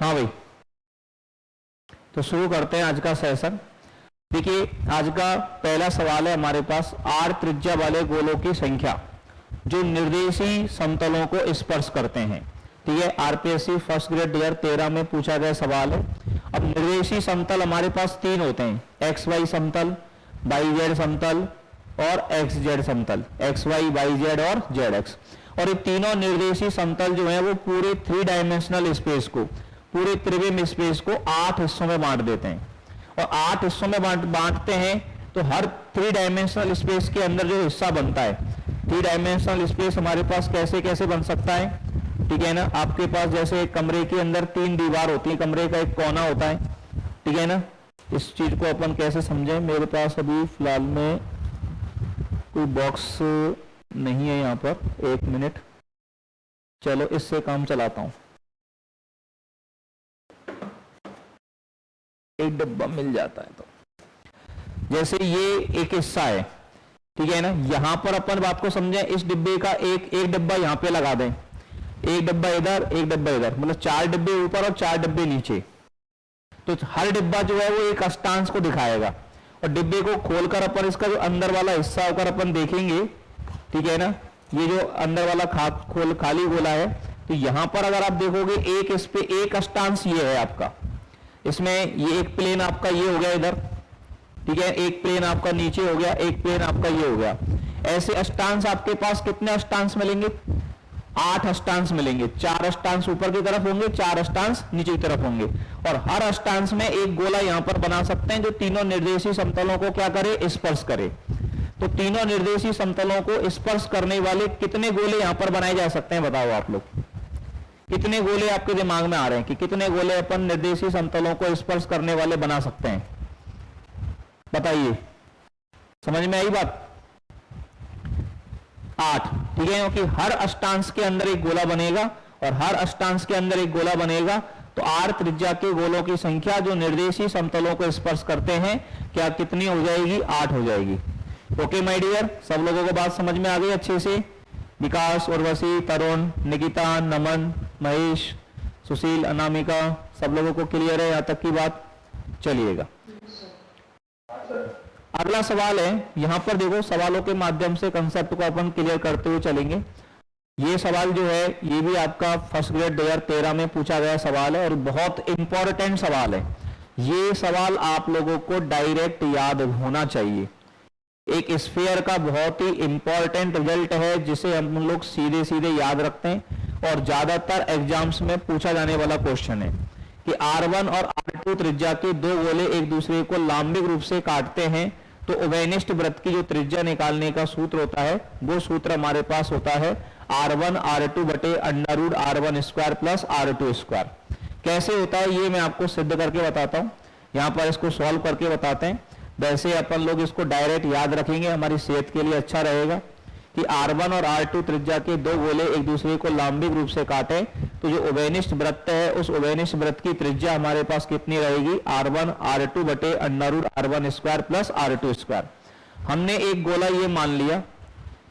हाँ भाई, तो शुरू करते हैं आज का सेशन। देखिए, आज का पहला सवाल है हमारे पास, आर त्रिज्या वाले गोलों की संख्या जो निर्देशी समतलों को स्पर्श करते हैं। ठीक है, आरपीएससी फर्स्ट ग्रेड 2013 में पूछा गया सवाल है। अब निर्देशी समतल हमारे पास तीन होते हैं, एक्स वाई समतल, वाई जेड समतल और एक्स जेड समतल, एक्स वाई वाई जेड और जेड एक्स। और ये तीनों निर्देशी समतल जो है वो पूरे 3 डायमेंशनल स्पेस को, पूरे त्रिविम स्पेस को 8 हिस्सों में बांट देते हैं। और 8 हिस्सों में बांटते हैं तो हर 3 डायमेंशनल स्पेस के अंदर जो हिस्सा बनता है, 3 डायमेंशनल स्पेस हमारे पास कैसे कैसे बन सकता है। ठीक है ना, आपके पास जैसे कमरे के अंदर 3 दीवार होती है, कमरे का एक कोना होता है। ठीक है ना, इस चीज को अपन कैसे समझें। मेरे पास अभी फिलहाल में कोई बॉक्स नहीं है यहाँ पर, 1 मिनट, चलो इससे काम चलाता हूं। एक डब्बा मिल जाता है तो, जैसे ये एक हिस्सा है, ठीक है ना, यहां पर अपन बात को समझें। इस डिब्बे का एक डब्बा यहां पे लगा दें, एक डब्बा इधर, एक डब्बा इधर, मतलब 4 डिब्बे ऊपर और 4 डिब्बे नीचे। तो हर डिब्बा जो है वो एक अष्टांश को दिखाएगा। और डिब्बे को खोलकर अपन इसका जो अंदर वाला हिस्सा होकर अपन देखेंगे, ठीक है ना, ये जो अंदर वाला खाली गोला है, तो यहां पर अगर आप देखोगे एक इस पे एक अष्टांश ये है आपका, इसमें ये एक प्लेन आपका ये हो गया इधर, ठीक है, एक प्लेन आपका नीचे हो गया, एक प्लेन आपका ये हो गया। ऐसे अष्टांश आपके पास कितने अष्टांश मिलेंगे? 8 अष्टांश मिलेंगे। 4 अष्टांश ऊपर की तरफ होंगे, 4 अष्टांश नीचे की तरफ होंगे। और हर अष्टांश में एक गोला यहां पर बना सकते हैं जो तीनों निर्देशी समतलों को क्या करे? स्पर्श करे। तो तीनों निर्देशी समतलों को स्पर्श करने वाले कितने गोले यहां पर बनाए जा सकते हैं? बताओ आप लोग, कितने गोले आपके दिमाग में आ रहे हैं कि कितने गोले अपन निर्देशी समतलों को स्पर्श करने वाले बना सकते हैं? बताइए, समझ में आई बात? 8, ठीक है, क्योंकि हर अष्टांश के अंदर एक गोला बनेगा और हर अष्टांश के अंदर एक गोला बनेगा। तो आर त्रिज्या के गोलों की संख्या जो निर्देशी समतलों को स्पर्श करते हैं क्या कितनी हो जाएगी? 8 हो जाएगी। ओके माय डियर, सब लोगों को बात समझ में आ गई अच्छे से? विकास, उर्वशी, तरुण, निकिता, नमन, महेश, सुशील, अनामिका, सब लोगों को क्लियर है यहां तक की बात? चलिएगा, अगला सवाल है। यहां पर देखो, सवालों के माध्यम से कंसेप्ट को अपन क्लियर करते हुए चलेंगे। ये सवाल जो है ये भी आपका फर्स्ट ग्रेड 2013 में पूछा गया सवाल है और बहुत इंपॉर्टेंट सवाल है। ये सवाल आप लोगों को डायरेक्ट याद होना चाहिए। एक स्फीयर का बहुत ही इंपॉर्टेंट रिजल्ट है जिसे हम लोग सीधे सीधे याद रखते हैं और ज्यादातर एग्जाम्स में पूछा जाने वाला क्वेश्चन है कि R1 और R2 त्रिज्या के 2 गोले एक दूसरे को लांबिक रूप से काटते हैं तो उभयनिष्ठ वृत्त की जो त्रिज्या निकालने का सूत्र होता है वो सूत्र हमारे पास होता है R1 R2 बटे under R1 square plus R2 square. कैसे होता है ये मैं आपको सिद्ध करके बताता हूं, यहां पर इसको सॉल्व करके बताते हैं। वैसे अपन लोग इसको डायरेक्ट याद रखेंगे, हमारी सेहत के लिए अच्छा रहेगा कि R1 और R2 त्रिज्या के 2 गोले एक दूसरे को लांबिक रूप से काटे तो जो उभयनिष्ठ वृत्त है उस उभयनिष्ठ वृत्त की त्रिज्या हमारे पास कितनी रहेगी? R1 R2 बटे under R1 square plus R2 square. हमने एक गोला ये मान लिया,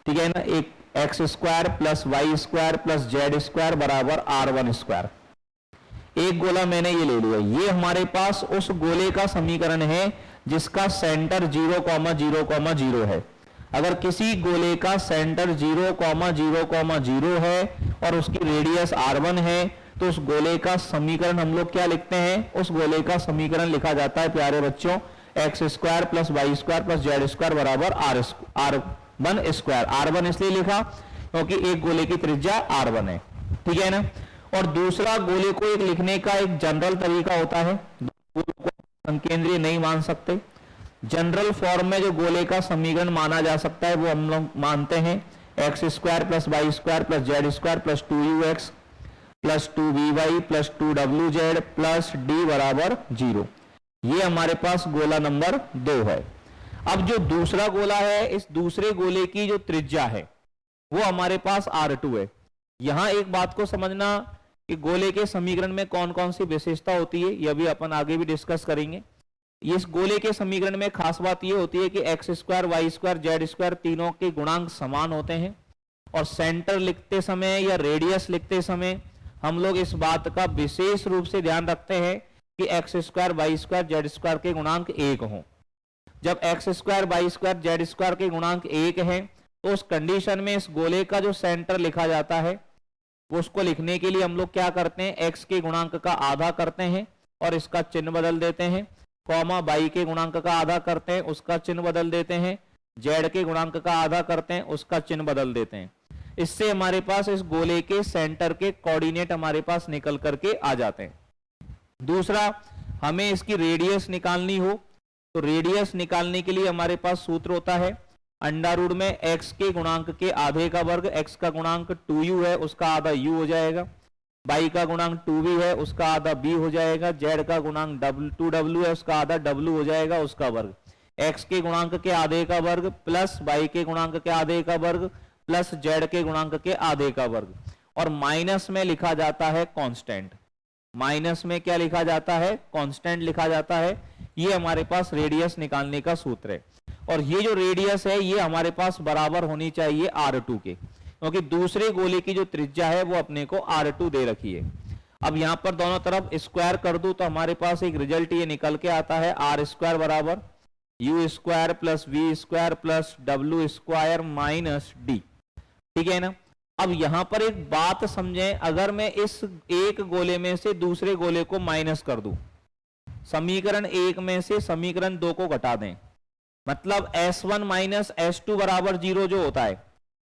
ठीक है ना, एक x square plus Y square plus Z square बराबर R1 स्क्वायर। एक गोला मैंने ये ले लिया, ये हमारे पास उस गोले का समीकरण है जिसका सेंटर 0,0,0 है। अगर किसी गोले का सेंटर 0,0,0 है और उसकी रेडियस R1 है तो उस गोले का समीकरण हम लोग क्या लिखते हैं? उस गोले का समीकरण लिखा जाता है प्यारे बच्चों x square plus Y square plus Z square बराबर R1 स्क्वायर। R1 इसलिए लिखा क्योंकि एक गोले की त्रिज्या R1 है, ठीक है ना। और दूसरा, गोले को एक लिखने का एक जनरल तरीका होता है, गोले को संकेंद्रीय नहीं मान सकते। जनरल फॉर्म में जो गोले का समीकरण माना जा सकता है वो हम लोग मानते हैं x square plus Y square plus Z square plus 2ux plus 2vy plus 2wz plus d बराबर 0। ये हमारे पास गोला नंबर 2 है। अब जो दूसरा गोला है, इस दूसरे गोले की जो त्रिज्या है वो हमारे पास R2 है। यहां एक बात को समझना कि गोले के समीकरण में कौन कौन सी विशेषता होती है, यह भी अपन आगे भी डिस्कस करेंगे। इस गोले के समीकरण में खास बात यह होती है कि x square y square z square तीनों के गुणांक समान होते हैं और सेंटर लिखते समय या रेडियस लिखते समय हम लोग इस बात का विशेष रूप से ध्यान रखते हैं कि x square y square z square के गुणांक एक हों। जब x square y square z square के गुणांक एक हैं तो उस कंडीशन में इस गोले का जो सेंटर लिखा जाता है उसको लिखने के लिए हम लोग क्या करते हैं, एक्स के गुणांक का आधा करते हैं और इसका चिन्ह बदल देते हैं, कॉमा वाई के गुणांक का आधा करते हैं उसका चिन्ह बदल देते हैं, जेड के गुणांक का आधा करते हैं उसका चिन्ह बदल देते हैं। इससे हमारे पास इस गोले के सेंटर के कोऑर्डिनेट हमारे पास निकल करके आ जाते हैं। दूसरा, हमें इसकी रेडियस निकालनी हो तो रेडियस निकालने के लिए हमारे पास सूत्र होता है अंडर रूट में x के गुणांक के आधे का वर्ग, x का गुणांक 2u है उसका आधा u हो जाएगा, y का गुणांक 2v है उसका आधा b हो जाएगा, z का गुणांक 2w है उसका आधा w हो जाएगा उसका वर्ग, x के गुणांक के आधे का वर्ग प्लस y के गुणांक के आधे का वर्ग प्लस z के गुणांक के आधे का वर्ग, और माइनस में लिखा जाता है कांस्टेंट। माइनस में क्या लिखा जाता है, कांस्टेंट लिखा जाता है। ये हमारे पास रेडियस निकालने का सूत्र है और ये जो रेडियस है ये हमारे पास बराबर होनी चाहिए R2 के, क्योंकि दूसरे गोले की जो त्रिज्या है वो अपने को R2 दे रखी है। अब यहां पर दोनों तरफ स्क्वायर कर दूं तो हमारे पास एक रिजल्ट ये निकल के आता है R स्क्वायर बराबर U square plus V square plus W square minus D। ठीक है ना। अब यहां पर एक बात समझें, अगर मैं इस एक गोले में से दूसरे गोले को माइनस कर दूं, समीकरण एक में से समीकरण दो को घटा दें, मतलब S1 माइनस S2 बराबर 0 जो होता है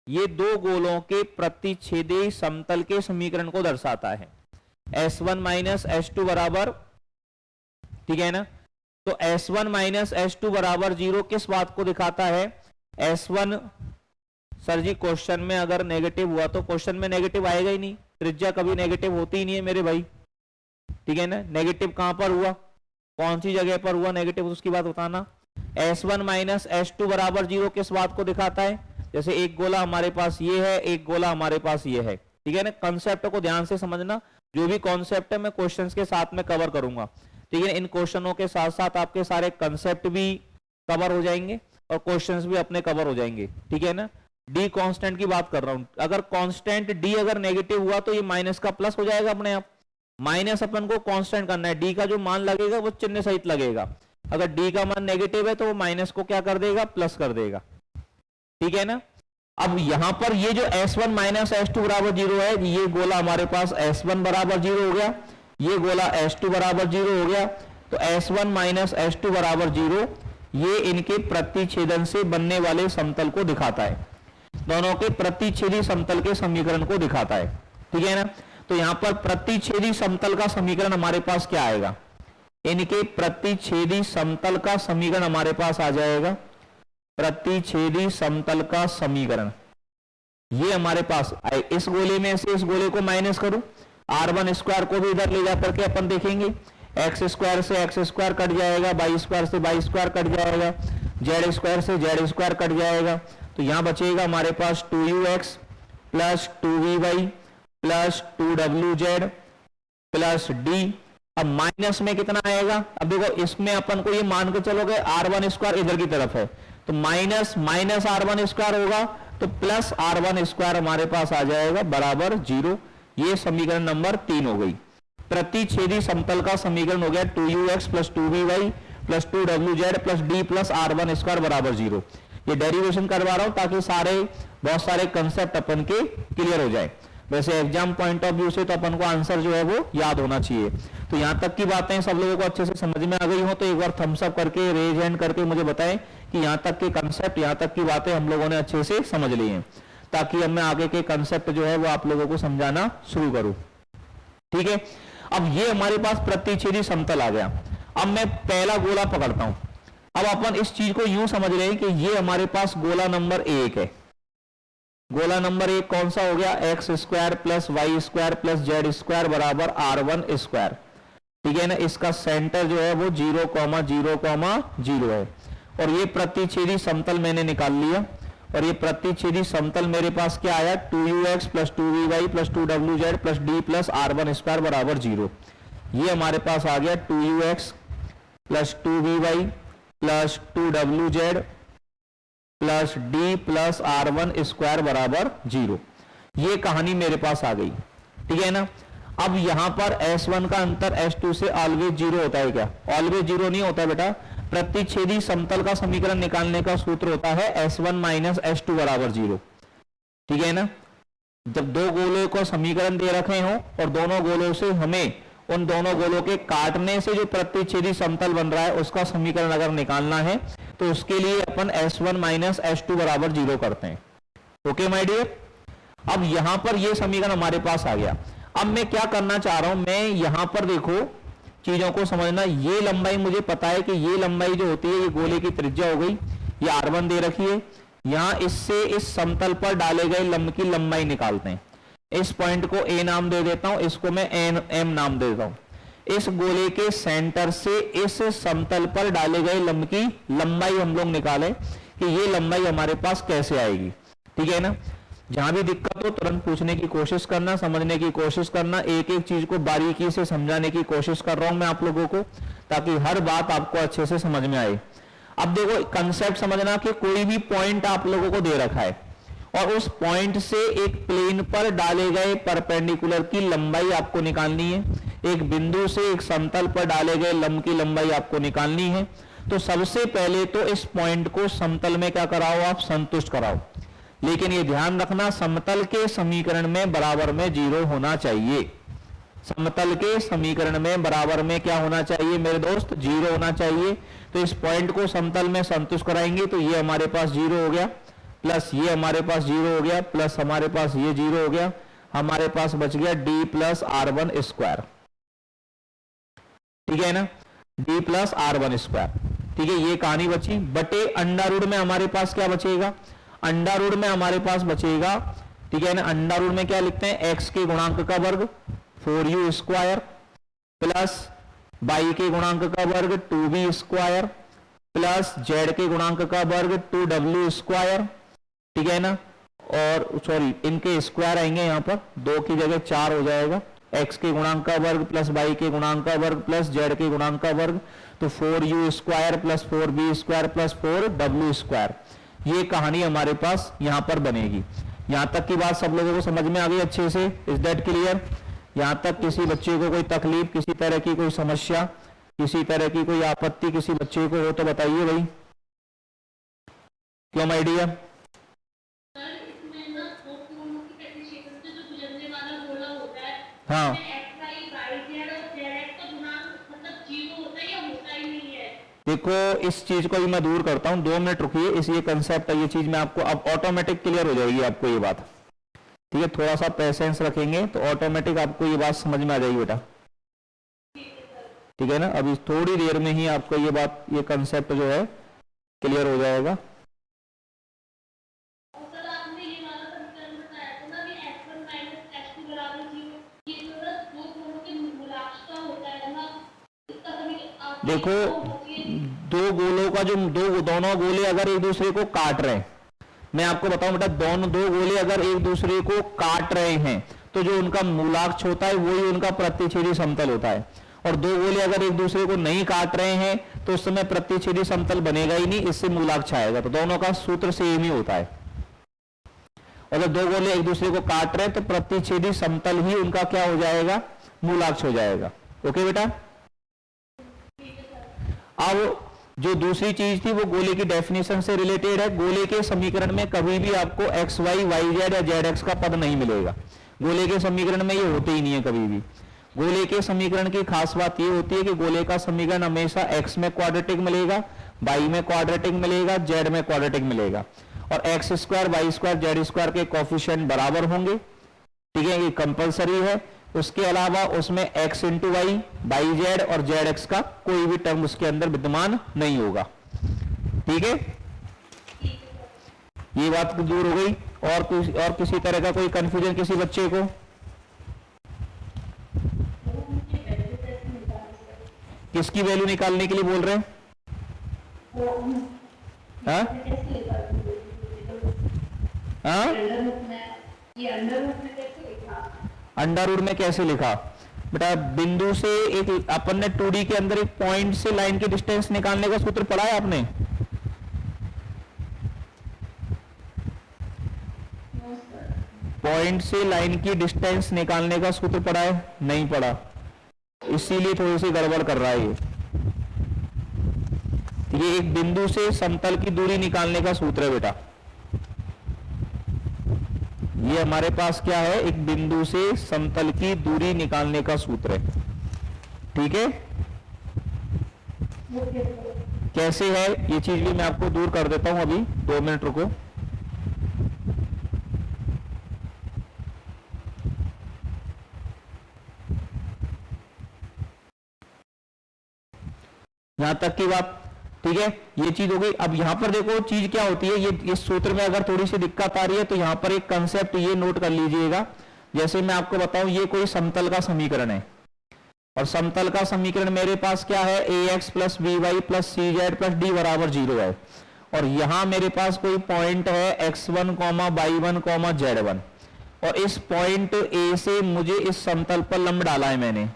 ये दो गोलों के प्रतिच्छेदी समतल के समीकरण को दर्शाता है। S1 माइनस S2 बराबर, ठीक है ना, तो S1 माइनस S2 बराबर 0 किस बात को दिखाता है, S1 सर जी क्वेश्चन में अगर नेगेटिव हुआ तो क्वेश्चन में नेगेटिव आएगा ही नहीं, त्रिज्या कभी नेगेटिव होती ही नहीं है मेरे भाई। ठीक है ना, नेगेटिव कहां पर हुआ, कौन सी जगह पर हुआ नेगेटिव उसकी बात बताना। S1 माइनस S2 बराबर 0 किस बात को दिखाता है, जैसे एक गोला हमारे पास ये है एक गोला हमारे पास ये है। ठीक है ना, कंसेप्ट को ध्यान से समझना, जो भी कॉन्सेप्ट है मैं क्वेश्चंस के साथ में कवर करूंगा। ठीक है, इन क्वेश्चनों के साथ साथ आपके सारे कंसेप्ट भी कवर हो जाएंगे और क्वेश्चंस भी अपने कवर हो जाएंगे। ठीक है ना, डी कांस्टेंट की बात कर रहा हूं, अगर कांस्टेंट डी अगर नेगेटिव हुआ तो ये माइनस का प्लस हो जाएगा अपने आप। माइनस अपन को कांस्टेंट करना है, डी का जो मान लगेगा वो चिन्ह सहित लगेगा। अगर डी का मान नेगेटिव है तो वो माइनस को क्या कर देगा, प्लस कर देगा। ठीक है ना। अब यहां पर ये जो S1 माइनस S2 बराबर 0 है, ये गोला हमारे पास S1 बराबर 0 हो गया, ये गोला S2 बराबर 0 हो गया, तो S1 माइनस S2 बराबर 0 ये इनके प्रतिच्छेदन से बनने वाले समतल को दिखाता है, दोनों के प्रतिच्छेदी समतल के समीकरण को दिखाता है। ठीक है ना, तो यहां पर प्रतिच्छेदी समतल का समीकरण हमारे पास क्या आएगा, इनके प्रतिच्छेदी समतल का समीकरण हमारे पास आ जाएगा, प्रतिच्छेदी समतल का समीकरण ये हमारे पास इस गोले में से इस गोले को माइनस करूं, R1 स्क्वायर को भी इधर ले जाकर के अपन देखेंगे, एक्स स्क्वायर से एक्स स्क्वायर कट जाएगा, वाई स्क्वायर से वाई स्क्वायर कट जाएगा, जेड स्क्वायर से जेड स्क्वायर कट जाएगा, तो यहां बचेगा हमारे पास 2ux plus 2vy plus 2wz plus d। अब माइनस में कितना आएगा, अब देखो इसमें अपन को ये मान के चलोगे R1 स्क्वायर इधर की तरफ है तो माइनस माइनस R1 स्क्वायर होगा तो प्लस R1 स्क्वायर हमारे पास आ जाएगा बराबर 0। ये समीकरण नंबर 3 हो गई। प्रतिच्छेदी समतल का समीकरण हो गया 2ux plus 2vy plus 2wz plus d plus R1 square बराबर 0। ये डेरिवेशन करवा रहा हूं ताकि बहुत सारे कंसेप्ट अपन के क्लियर हो जाए। वैसे एग्जाम पॉइंट ऑफ व्यू से तो अपन को आंसर जो है वो याद होना चाहिए। तो यहां तक की बातें सब लोगों को अच्छे से समझ में आ गई हो तो एक बार थम्स अप करके रेज हैंड करके मुझे बताएं कि यहां तक के कंसेप्ट यहां तक की बातें हम लोगों ने अच्छे से समझ ली हैं, ताकि अब मैं आगे के कंसेप्ट जो है वो आप लोगों को समझाना शुरू करूं। ठीक है, अब ये हमारे पास प्रतिच्छेदी समतल आ गया। अब मैं पहला गोला पकड़ता हूं। अब अपन इस चीज को यूं समझ रहे हैं कि ये हमारे पास गोला नंबर 1 है। गोला नंबर 1 कौन सा हो गया, x square plus Y square plus Z square बराबर R1 स्क्वायर। ठीक है ना, इसका सेंटर जो है वो 0,0,0 है और ये प्रतिच्छेदी समतल मैंने निकाल लिया और ये प्रतिच्छेदी समतल मेरे पास क्या आया 2ux plus 2vy plus 2wz plus d plus R1 square बराबर 0। ये हमारे पास आ गया 2ux plus 2vy plus 2wz plus d plus R1 square बराबर 0। ये कहानी मेरे पास आ गई। ठीक है ना, अब यहां पर S1 का अंतर S2 से ऑलवेज जीरो होता है क्या? ऑलवेज जीरो नहीं होता बेटा। प्रतिच्छेदी समतल का समीकरण निकालने का सूत्र होता है S1 माइनस S2 बराबर जीरो। ठीक है ना? जब दो गोलों को समीकरण दे रखे हो और दोनों गोलों से हमें उन दोनों गोलों के काटने से जो प्रतिच्छेदी समतल बन रहा है उसका समीकरण अगर निकालना है तो उसके लिए अपन S1 माइनस S2 बराबर जीरो करते हैं। ओके माय डियर, अब यहां पर ये समीकरण हमारे पास आ गया। अब मैं क्या करना चाह रहा हूं, मैं यहां पर देखो चीजों को समझना। ये लंबाई मुझे पता है कि ये लंबाई जो होती है ये गोले की त्रिज्या हो गई, ये R1 दे रखी है। यहां इससे इस समतल पर डाले गए लंब की लंबाई निकालते हैं। इस पॉइंट को A नाम दे देता हूं, इसको मैं M नाम दे देता हूं। इस गोले के सेंटर से इस समतल पर डाले गए लंब की लंबाई हम लोग निकालें कि ये लंबाई हमारे पास कैसे आएगी। ठीक है ना? जहां भी दिक्कत हो तुरंत पूछने की कोशिश करना, समझने की कोशिश करना। एक एक चीज को बारीकी से समझाने की कोशिश कर रहा हूं मैं आप लोगों को, ताकि हर बात आपको अच्छे से समझ में आए। अब देखो कंसेप्ट समझना कि कोई भी पॉइंट आप लोगों को दे रखा है और उस पॉइंट से एक प्लेन पर डाले गए परपेंडिकुलर की लंबाई आपको निकालनी है। एक बिंदु से एक समतल पर डाले गए लंब की लंबाई आपको निकालनी है। तो सबसे पहले तो इस पॉइंट को समतल में क्या कराओ, आप संतुष्ट कराओ। लेकिन ये ध्यान रखना, समतल के समीकरण में बराबर में जीरो होना चाहिए। समतल के समीकरण में बराबर में क्या होना चाहिए मेरे दोस्त? जीरो होना चाहिए। तो इस पॉइंट को समतल में संतुष्ट कराएंगे तो ये हमारे पास जीरो हो गया, प्लस ये हमारे पास जीरो हो गया, प्लस हमारे पास ये जीरो हो गया। हमारे पास बच गया d प्लस R1 स्क्वायर। ठीक है ना? d plus R1 square. ठीक है, ये कहानी बची। बटे अंडर रूट में हमारे पास क्या बचेगा? अंडर रूट में हमारे पास बचेगा, ठीक है ना, अंडर रूट में क्या लिखते हैं? x के गुणांक का वर्ग 4u स्क्वायर प्लस y के गुणांक का वर्ग 2v स्क्वायर प्लस z के गुणांक का वर्ग 2w स्क्वायर। ठीक है ना? और सॉरी, इनके स्क्वायर आएंगे यहां पर, 2 की जगह 4 हो जाएगा। x के गुणांक का वर्ग प्लस y के गुणांक का वर्ग प्लस z के गुणांक का वर्ग, तो 4u square plus 4v square plus 4w square. ये कहानी हमारे पास यहां पर बनेगी। यहां तक की बात सब लोगों को समझ में आ गई अच्छे से? Is that clear? यहां तक किसी बच्चे को कोई तकलीफ, किसी तरह की कोई समस्या, किसी तरह की कोई आपत्ति किसी बच्चे को हो तो बताइए भाई। क्यों माय डियर? हाँ, देखो इस चीज को भी मैं दूर करता हूं, 2 मिनट रुकिए। इस ये कंसेप्ट है, ये चीज मैं आपको अब ऑटोमेटिक क्लियर हो जाएगी आपको ये बात। ठीक है, थोड़ा सा पेशेंस रखेंगे तो ऑटोमेटिक आपको ये बात समझ में आ जाएगी बेटा। ठीक है ना? अभी थोड़ी देर में ही आपको ये बात, ये कंसेप्ट जो है क्लियर हो जाएगा। देखो दो गोलों का जो दोनों गोले अगर एक दूसरे को काट रहे हैं, मैं आपको बताऊं बेटा, दो गोले अगर एक दूसरे को काट रहे हैं तो जो उनका मूलाक्ष होता है वही उनका प्रतिच्छेदी समतल होता है। और दो गोले अगर एक दूसरे को नहीं काट रहे हैं तो उस समय प्रतिच्छेदी समतल बनेगा ही नहीं, इससे मूलाक्ष आएगा। तो दोनों का सूत्र सेम ही होता है। और जब दो गोले एक दूसरे को काट रहे हैं तो प्रतिच्छेदी समतल ही उनका क्या हो जाएगा? मूलाक्ष हो जाएगा। ओके बेटा? अब जो दूसरी चीज थी वो गोले की डेफिनेशन से रिलेटेड है। गोले के समीकरण में कभी भी आपको एक्स वाई वाई जेड या जेड एक्स का पद नहीं मिलेगा। गोले के समीकरण में ये होते ही नहीं है कभी भी। गोले के समीकरण की खास बात ये होती है कि गोले का समीकरण हमेशा एक्स में क्वाड्रेटिक मिलेगा, वाई में क्वाड्रेटिक मिलेगा, जेड में क्वाड्रेटिक मिलेगा। और x square y square z square के कोफिशिएंट बराबर होंगे। ठीक है, ये कंपलसरी है। उसके अलावा उसमें x into y, y z और जेड एक्स का कोई भी टर्म उसके अंदर विद्यमान नहीं होगा। ठीक है, ये बात दूर हो गई। और किसी तरह का कोई कंफ्यूजन किसी बच्चे को? किसकी वैल्यू निकालने के लिए बोल रहे हैं? हाँ? अंडर रूट में कैसे लिखा बेटा? बिंदु से एक, अपन ने 2D के अंदर एक पॉइंट से लाइन की डिस्टेंस निकालने का सूत्र पढ़ा है आपने? पॉइंट से लाइन की डिस्टेंस निकालने का सूत्र पढ़ा है? नहीं पढ़ा, इसीलिए थोड़ी सी गड़बड़ कर रहा है ये एक बिंदु से समतल की दूरी निकालने का सूत्र है बेटा। ये हमारे पास क्या है? एक बिंदु से समतल की दूरी निकालने का सूत्र है। ठीक है, कैसे है ये चीज भी मैं आपको दूर कर देता हूं, अभी 2 मिनट रुको। यहां तक की बात ठीक है, ये चीज हो गई। अब यहां पर देखो चीज क्या होती है, ये सूत्र में अगर थोड़ी सी दिक्कत आ रही है तो यहां पर एक कंसेप्ट ये नोट कर लीजिएगा। जैसे मैं आपको बताऊं, ये कोई समतल का समीकरण है और समतल का समीकरण मेरे पास क्या है? ax plus B Y plus C Z plus D बराबर 0 है। और यहां मेरे पास कोई पॉइंट है x1 y1 z1 और इस पॉइंट A से मुझे इस समतल पर लंब डाला है मैंने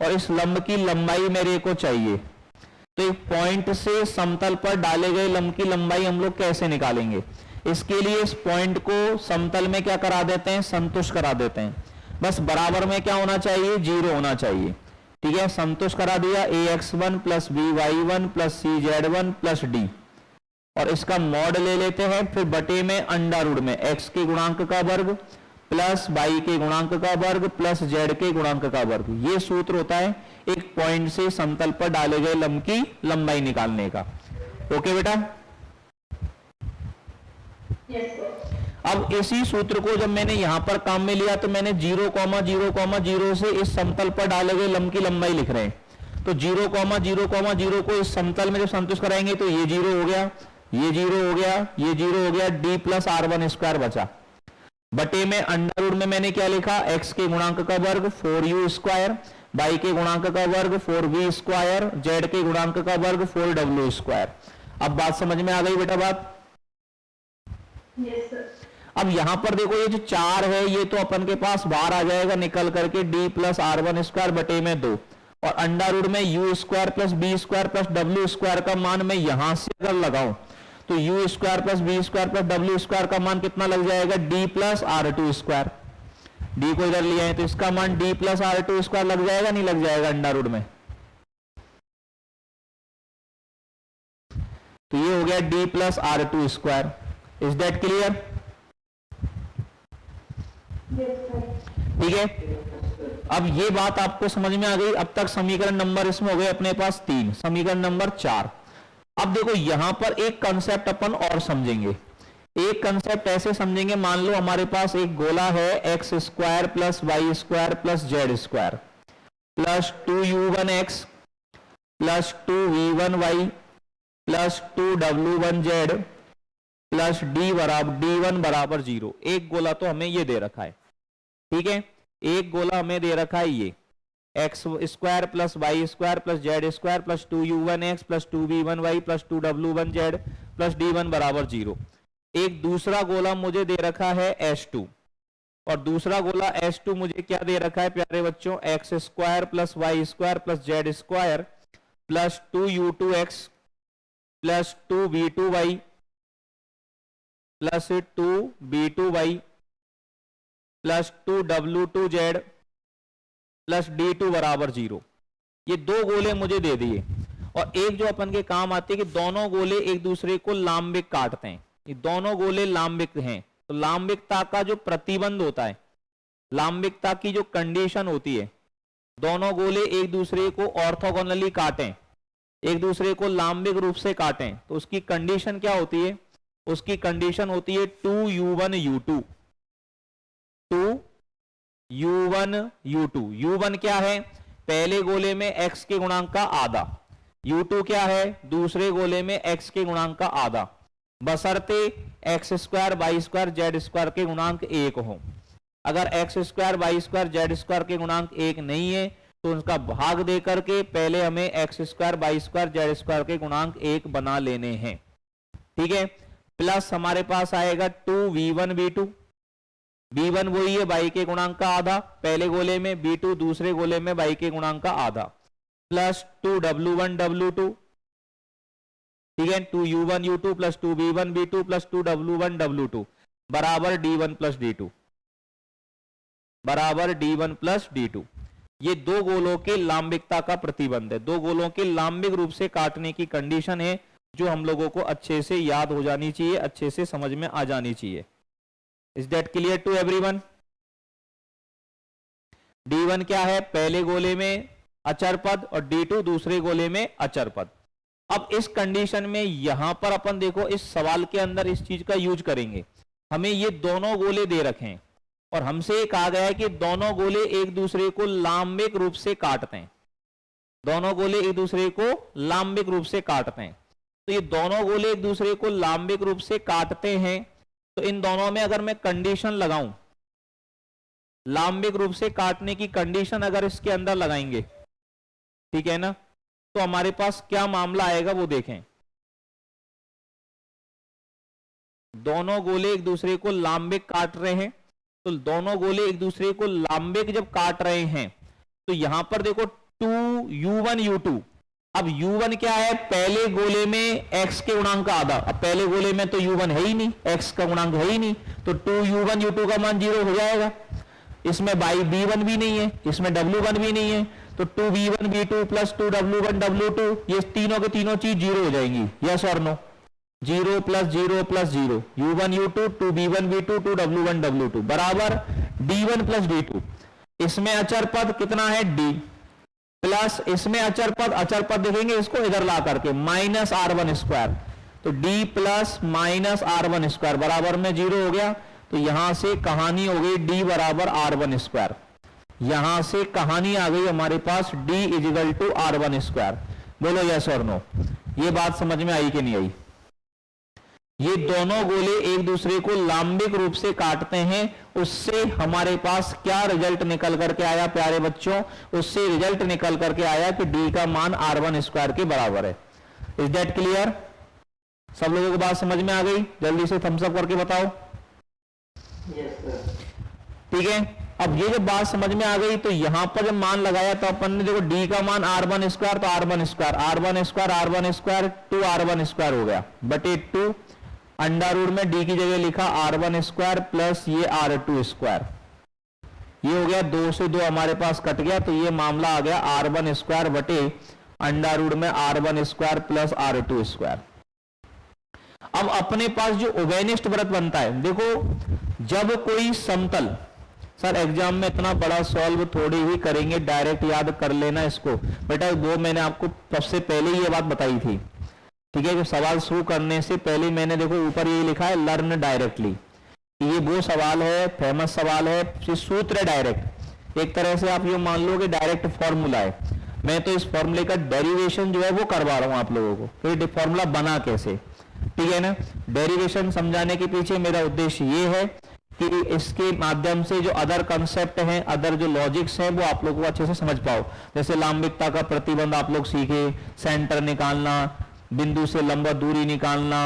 और इस लंब की लंबाई मेरे को चाहिए। तो एक पॉइंट से समतल पर डाले गए लंब की लंबाई हम लोग कैसे निकालेंगे? इसके लिए इस पॉइंट को समतल में क्या करा देते हैं? संतुष्ट करा देते हैं। बस बराबर में क्या होना चाहिए? 0 होना चाहिए। ठीक है, संतुष्ट करा दिया। ax1 plus by1 plus cz1 plus D और इसका मॉड ले लेते हैं, फिर बटे में अंडर रूट में x के गुणांक का वर्ग प्लस y के गुणांक का वर्ग प्लस z के गुणांक का वर्ग। ये सूत्र होता है एक पॉइंट से समतल पर डाले गए लंब की लंबाई निकालने का। ओके बेटा? Yes sir. अब इसी सूत्र को जब मैंने यहां पर काम में लिया तो मैंने 0,0,0 से इस समतल पर डाले गए लंब की लंबाई लिख रहे हैं। तो 0,0,0 को इस समतल में जब संतुष्ट कराएंगे तो ये 0 हो गया, ये 0 हो गया, ये 0 हो गया, d प्लस r1 स्क्वायर बचा। बटे में अंडर रूट में मैंने क्या लिखा? x के गुणांक का वर्ग 4u स्क्वायर, y के गुणांक का वर्ग 4v स्क्वायर, z के गुणांक का वर्ग 4w स्क्वायर। अब बात समझ में आ गई बेटा बात? Yes sir. अब यहां पर देखो ये जो 4 है ये तो अपन के पास बाहर आ जाएगा निकल करके d प्लस r1 स्क्वायर बटे में 2 और अंडर रूट में u square plus b square plus w square का मान मैं यहां से अगर लगाऊं तो u square plus b square plus w square का मान कितना लग जाएगा? d plus r2 square. d को इधर लिया है तो इसका मान d प्लस r2 स्क्वायर लग जाएगा, नहीं लग जाएगा अंडर रूट में? तो ये हो गया d plus r2 square. Is that clear? ठीक है, अब ये बात आपको समझ में आ गई। अब तक समीकरण नंबर इसमें हो गए अपने पास 3, समीकरण नंबर 4। अब देखो यहां पर एक कंसेप्ट अपन और समझेंगे। एक कंसेप्ट ऐसे समझेंगे, मान लो हमारे पास एक गोला है x square plus Y square plus Z square plus 2u1x plus 2v1y plus 2w1z plus d1 बराबर 0। एक गोला तो हमें ये दे रखा है। ठीक है, एक गोला हमें दे रखा है ये x square plus Y square plus Z square plus 2u1x plus 2v1y plus 2w1z plus d1 बराबर 0। एक दूसरा गोला मुझे दे रखा है S2 और दूसरा गोला S2 मुझे क्या दे रखा है प्यारे बच्चों? X square plus Y square plus Z square plus 2u2x plus 2v2y plus 2b2y plus 2w2z plus d2 बराबर 0। ये दो गोले मुझे दे दिए और एक जो अपन के काम आती है कि दोनों गोले एक दूसरे को लांबिक काटते हैं। ये दोनों गोले लांबिक हैं तो लांबिकता का जो प्रतिबंध होता है, लांबिकता की जो कंडीशन होती है, दोनों गोले एक दूसरे को ऑर्थोगोनली काटें, एक दूसरे को लांबिक रूप से काटें, तो उसकी कंडीशन क्या होती है? उसकी कंडीशन होती है 2u1u2। 2u1u2। u1 क्या है? पहले गोले में x के गुणांक का आधा। u2 क्या है? दूसरे गोले में x के गुणांक का आधा, बशर्ते x square y square z square के गुणांक 1 हो। अगर x square y square z square के गुणांक 1 नहीं है तो उसका भाग दे करके पहले हमें x square y square z square के गुणांक 1 बना लेने हैं। ठीक है, प्लस हमारे पास आएगा 2v1v2। v1 वही है y के गुणांक का आधा पहले गोले में, v2 दूसरे गोले में y के गुणांक का आधा, प्लस 2w1w2। ठीक है, 2u1u2 plus 2v1v2 plus 2w1w2 बराबर d1 प्लस d2। बराबर D1 प्लस D2। ये दो गोलों के लांबिकता का प्रतिबंध है, दो गोलों के लांबिक रूप से काटने की कंडीशन है, जो हम लोगों को अच्छे से याद हो जानी चाहिए, अच्छे से समझ में आ जानी चाहिए। Is that clear to everyone? D1 क्या है? पहले गोले में अचर पद और D2 दूसरे गोले में अचर पद। अब इस कंडीशन में यहां पर अपन देखो इस सवाल के अंदर इस चीज का यूज करेंगे। हमें ये दोनों गोले दे रखे हैं और हमसे ये कहा गया है कि दोनों गोले एक दूसरे को लांबिक रूप से काटते हैं, दोनों गोले एक दूसरे को लांबिक रूप से काटते हैं। तो ये दोनों गोले एक दूसरे को लांबिक रूप से काटते हैं, तो इन दोनों में अगर मैं कंडीशन लगाऊं, लांबिक रूप से काटने की कंडीशन अगर इसके अंदर लगाएंगे, ठीक है ना, तो हमारे पास क्या मामला आएगा वो देखें। दोनों गोले एक दूसरे को लांबिक काट रहे हैं, तो दोनों गोले एक दूसरे को लांबिक जब काट रहे हैं तो यहां पर देखो 2u1 u2। अब u1 क्या है? पहले गोले में x के गुणांक का आधा। अब पहले गोले में तो u1 है ही नहीं, x का गुणांक है ही नहीं, तो 2u1 u2 का मान 0 हो जाएगा। इसमें b1 भी नहीं है, इसमें w1 भी नहीं है, तो 2v1 v2 plus 2w1 w2, ये तीनों के तीनों चीज 0 हो जाएंगी। यस और no? 0 plus 0 plus 0, u1 u2 2v1 v2 2w1 w2 बराबर d1 प्लस d2। इसमें अचर पद कितना है? d प्लस इसमें अचर पद देखेंगे इसको इधर ला करके माइनस r1 स्क्वायर, तो d plus minus r1 square बराबर में 0 हो गया। तो यहां से कहानी हो गई d बराबर r1 स्क्वायर, यहां से कहानी आ गई हमारे पास d is equal to r1 square. बोलो यस और नो? ये बात समझ में आई कि नहीं आई? ये दोनों गोले एक दूसरे को लांबिक रूप से काटते हैं, उससे हमारे पास क्या रिजल्ट निकल करके आया प्यारे बच्चों? उससे रिजल्ट निकल करके आया कि d का मान r1 स्क्वायर के बराबर है। Is that clear? सब लोगों को बात समझ में आ गई? जल्दी से थम्स अप करके बताओ। ठीक है, अब ये जब बात समझ में आ गई तो यहां पर जब मान लगाया तो अपन ने देखो d का मान r1 स्क्वायर, तो r1 square r1 square r1 square 2r1 square हो गया बटे 2, अंडर रूट में d की जगह लिखा r1 स्क्वायर प्लस ये r2 स्क्वायर, ये हो गया 2 से 2 हमारे पास कट गया, तो ये मामला आ गया r1 स्क्वायर बटे अंडर रूट में r1 square plus r2 square. अब अपने पास जो उभयनिष्ठ वृत्त बनता है, देखो जब कोई समतल, सर एग्जाम में इतना बड़ा सॉल्व थोड़ी ही करेंगे, डायरेक्ट याद कर लेना इसको बेटा, वो मैंने आपको सबसे पहले ये बात बताई थी। ठीक है, जो सवाल शुरू करने से पहले मैंने देखो ऊपर ये लिखा है लर्न डायरेक्टली, ये वो सवाल है, फेमस सवाल है, सूत्र डायरेक्ट, एक तरह से आप ये मान लो कि डायरेक्ट फॉर्मूला है। मैं तो इस फॉर्मूले का डेरिवेशन जो है वो करवा रहा हूं आप लोगों को, फिर फॉर्मूला बना कैसे, ठीक है ना। डेरिवेशन समझाने के पीछे मेरा उद्देश्य ये है कि इसके माध्यम से जो अदर कंसेप्ट हैं, अदर जो लॉजिक्स हैं, वो आप लोगों को अच्छे से समझ पाओ। जैसे लांबिकता का प्रतिबंध आप लोग सीखे, सेंटर निकालना, बिंदु से लंबा दूरी निकालना,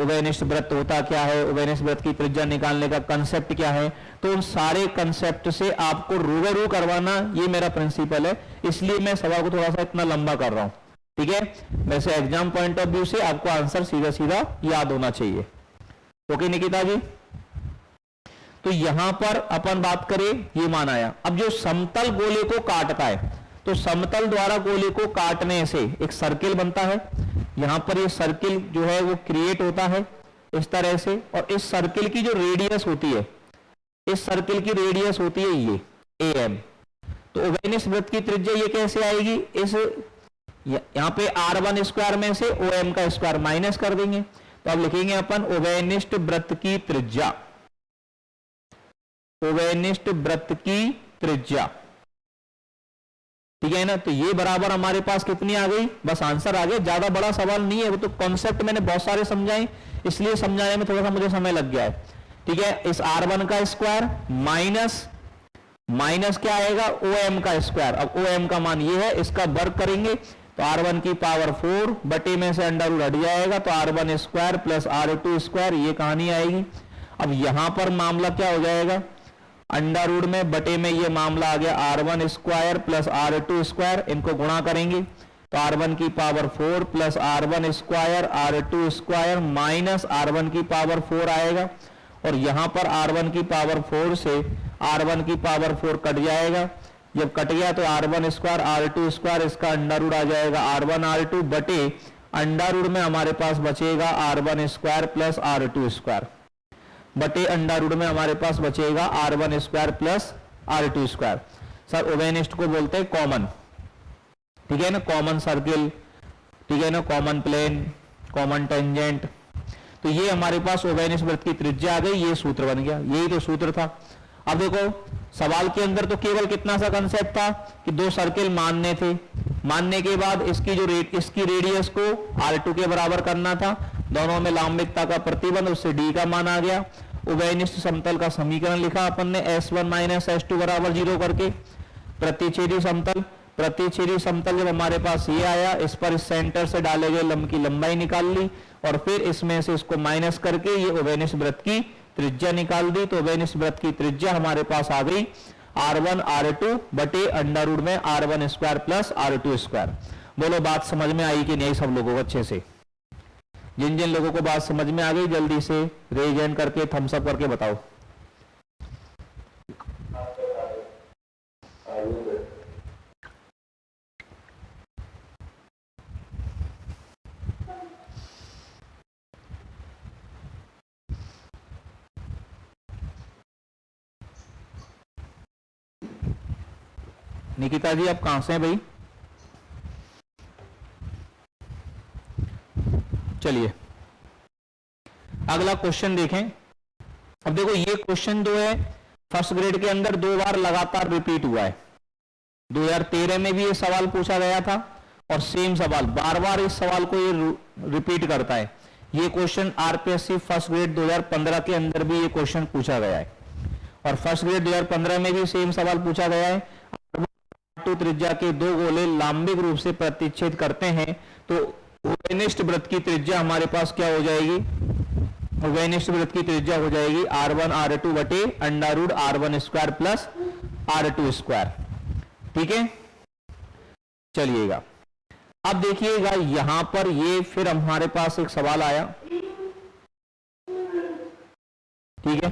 उभयनिष्ठ वृत्त होता क्या है, उभयनिष्ठ वृत्त की त्रिज्या निकालने का कंसेप्ट क्या है, तो उन सारे कंसेप्ट से आपको रूबरू करवाना ये मेरा प्रिंसिपल है, इसलिए मैं सवाल को थोड़ा सा इतना लंबा कर रहा हूं। ठीक है, वैसे एग्जाम पॉइंट ऑफ व्यू से आपको आंसर सीधा सीधा याद होना चाहिए। ओके निकिता जी, तो यहां पर अपन बात करें, ये मान आया। अब जो समतल गोले को काटता है, तो समतल द्वारा गोले को काटने से एक सर्किल बनता है, यहां पर ये सर्किल जो है वो क्रिएट होता है इस तरह से, और इस सर्किल की जो रेडियस होती है, इस सर्किल की रेडियस होती है ये am। तो उभयनिष्ठ वृत्त की त्रिज्या ये कैसे आएगी, इस यहां पे r1 स्क्वायर में से OM का स्क्वायर माइनस कर देंगे, तो अब लिखेंगे अपन उभयनिष्ठ वृत्त की त्रिज्या, उभयनिष्ठ वृत्त की त्रिज्या, ठीक है ना। तो ये बराबर हमारे पास कितनी आ गई, बस आंसर आ गया, ज्यादा बड़ा सवाल नहीं है, वो तो कॉन्सेप्ट मैंने बहुत सारे समझाए, इसलिए समझाने में थोड़ा सा मुझे समय लग गया है। ठीक है, इस r1 का स्क्वायर माइनस क्या आएगा, OM का स्क्वायर। अब OM का मान ये है, इसका वर्ग करेंगे तो r1 की पावर 4 बटे में से अंडर रूट हट जाएगा, तो r1 square plus r2 square, ये कहानी आएगी। अब यहां पर मामला क्या हो जाएगा, अंडर रूट में बटे में ये मामला आ गया r1 square plus r2 square, इनको गुणा करेंगे तो r1 की power 4 plus r1 square r2 square minus r1 की पावर 4 आएगा, और यहां पर r1 की पावर 4 से r1 की पावर 4 कट जाएगा, जब कट गया तो r1 स्क्वायर r2 स्क्वायर, इसका अंडर रूट आ जाएगा r1 r2 बटे अंडर रूट में हमारे पास बचेगा r1 square plus r2 square बटे अंडर रूट में हमारे पास बचेगा r1 square plus r2 square. Sir ओवेनिस्ट को बोलते हैं कॉमन, ठीक है ना, कॉमन सर्किल, ठीक है ना, कॉमन प्लेन, कॉमन टेंजेंट। तो ये हमारे पास ओवेनिस्ट वृत्त की त्रिज्या आ गई, ये सूत्र बन गया, यही तो सूत्र था। अब देखो सवाल के अंदर तो केवल कितना सा कंसेप्ट था कि दो सर्किल मानने थे, मानने के बाद इसकी जो इसकी रेडियस को r2 के बराबर करना था, दोनों में लांबिकता का प्रतिबंध, उससे d का मान आ गया। उभयनिष्ठ समतल का समीकरण लिखा अपन ने S1 माइनस S2 बराबर 0 करके। प्रतिच्छेदी समतल, प्रतिच्छेदी समतल जब हमारे पास ये आया, इस पर इस सेंटर से डाले गए लंब की लंबाई निकाल ली और फिर इसमें से इसको माइनस करके ये उभयनिष्ठ वृत्त की त्रिज्या निकाल दी। तो उभयनिष्ठ वृत्त की त्रिज्या हमारे पास आ गई r1 r2 बटे अंडर रूट में r1 square plus r2 square. बोलो बात समझ में आई कि नहीं सब लोगों को अच्छे से? जिन जिन लोगों को बात समझ में आ गई जल्दी से रेज हैंड करके थम्स अप करके बताओ। निकिता जी आप कहां से हैं भाई? चलिए अगला क्वेश्चन देखें। अब देखो ये क्वेश्चन जो है फर्स्ट ग्रेड के अंदर 2 बार लगातार रिपीट हुआ है। 2013 में भी ये सवाल पूछा गया था और सेम सवाल बार बार इस सवाल को ये रिपीट करता है। ये क्वेश्चन आरपीएससी फर्स्ट ग्रेड 2015 के अंदर भी ये क्वेश्चन पूछा गया है और फर्स्ट ग्रेड 2015 में भी सेम सवाल पूछा गया है। त्रिज्या के दो गोले लांबिक रूप से प्रतिच्छेद करते हैं तो उभयनिष्ठ वृत्त की त्रिज्या हमारे पास क्या हो जाएगी? उभयनिष्ठ वृत्त की त्रिज्या हो जाएगी r1 r2 बटे under root r1 square plus r2 square. ठीक है, चलिएगा अब देखिएगा यहां पर ये फिर हमारे पास एक सवाल आया। ठीक है,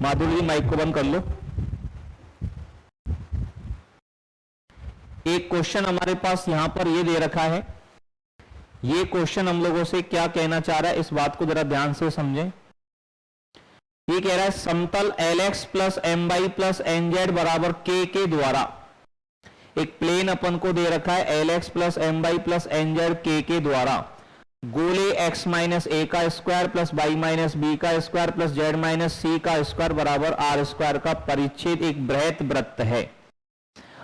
माधुरी जी माइक को बंद कर लो। एक क्वेश्चन हमारे पास यहां पर ये दे रखा है। ये क्वेश्चन हम लोगों से क्या कहना चाह रहा है इस बात को जरा ध्यान से समझें। ये कह रहा है समतल LX plus MY plus NZ बराबर K के द्वारा एक प्लेन अपन को दे रखा है LX plus MY plus NZ K के द्वारा गोले x माइनस a का square plus y minus b का square plus z minus c का स्क्वायर बराबर r स्क्वायर का परिच्छेद एक बृहत वृत्त है।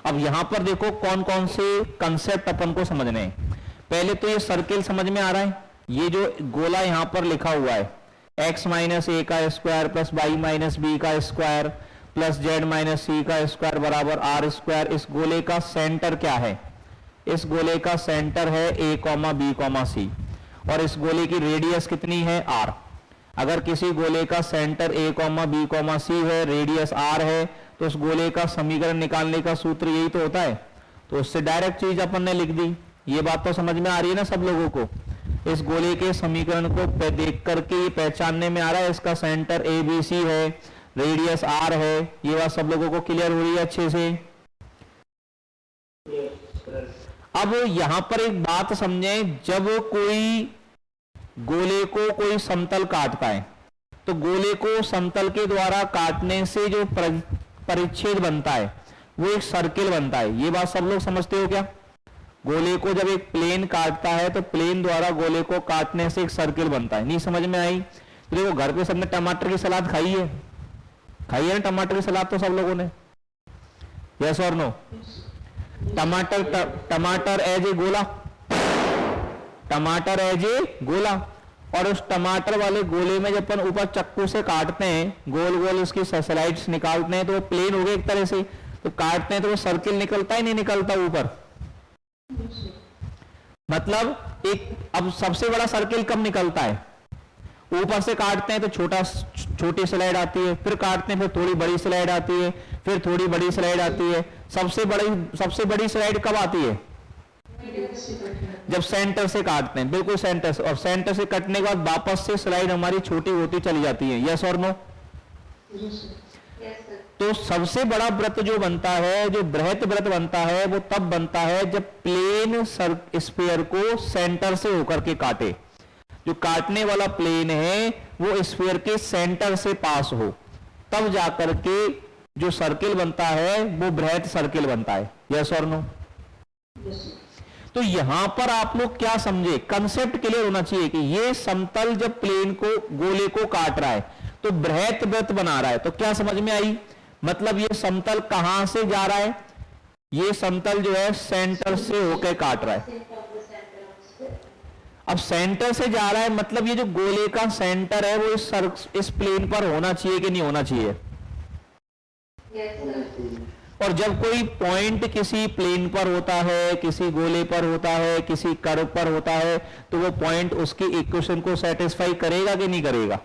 अब यहां पर देखो कौन कौन से कंसेप्ट अपन को समझने हैं। पहले तो ये सर्किल समझ में आ रहा है। ये जो गोला यहां पर लिखा हुआ है x माइनस a का square plus y minus b का square plus z minus c का स्क्वायर बराबर r स्क्वायर, इस गोले का सेंटर क्या है? इस गोले का सेंटर है a, b, c और इस गोले की रेडियस कितनी है? r। अगर किसी गोले का सेंटर a, b, c है, रेडियस r है, तो उस गोले का समीकरण निकालने का सूत्र यही तो होता है। तो उससे डायरेक्ट चीज अपन ने लिख दी। ये बात तो समझ में आ रही है ना सब लोगों को? इस गोले के समीकरण को देख करके ये पहचानने में आ रहा है इसका सेंटर ABC है, रेडियस r है। ये बात सब लोगों को क्लियर हो रही है अच्छे से? अब यहां पर एक बात समझें, जब कोई गोले को कोई समतल काटता है तो गोले को समतल के द्वारा काटने से जो परिच्छेद बनता है वो एक सर्किल बनता है। ये बात सब लोग समझते हो क्या? गोले को जब एक प्लेन काटता है तो प्लेन द्वारा गोले को काटने से एक सर्किल बनता है। नहीं समझ में आई? तो देखो घर पे सबने टमाटर की सलाद खाई है, खाई है ना टमाटर की सलाद तो सब लोगों ने? यस और नो? टमाटर एज ए गोला, टमाटर एज ए गोला, और उस टमाटर वाले गोले में जब अपन ऊपर चक्कू से काटते हैं, गोल गोल उसकी स्लाइड्स निकालते हैं तो वो प्लेन हो गए एक तरह से, तो काटते हैं तो वो सर्किल निकलता ही नहीं निकलता ऊपर? मतलब एक अब सबसे बड़ा सर्किल कब निकलता है? ऊपर से काटते हैं तो छोटी स्लाइड आती है, फिर काटते हैं फिर थोड़ी बड़ी स्लाइड आती है, फिर थोड़ी बड़ी स्लाइड आती है। सबसे बड़ी स्लाइड कब आती है? जब सेंटर से काटते हैं, बिल्कुल सेंटर से, और सेंटर से कटने के बाद वापस से स्लाइड हमारी छोटी होती चली जाती है। यस और नो? तो सबसे बड़ा वृत्त जो बनता है, जो बृहत वृत्त बनता है, वो तब बनता है जब प्लेन स्फीयर को सेंटर से होकर के काटे। जो काटने वाला प्लेन है वो स्फीयर के सेंटर से पास हो, तब जाकर के जो सर्किल बनता है वो बृहत सर्किल बनता है। यस और नो? तो यहां पर आप लोग क्या समझे, कंसेप्ट क्लियर होना चाहिए कि ये समतल जब प्लेन को, गोले को काट रहा है तो बृहत वृत्त बना रहा है। तो क्या समझ में आई? मतलब ये समतल कहां से जा रहा है? ये समतल जो है सेंटर से होकर काट रहा है। अब सेंटर से जा रहा है मतलब ये जो गोले का सेंटर है वो इस प्लेन पर होना चाहिए कि नहीं होना चाहिए? और जब कोई पॉइंट किसी प्लेन पर होता है, किसी गोले पर होता है, किसी कर्व पर होता है, तो वो पॉइंट उसकी इक्वेशन को सेटिस्फाई करेगा कि नहीं करेगा?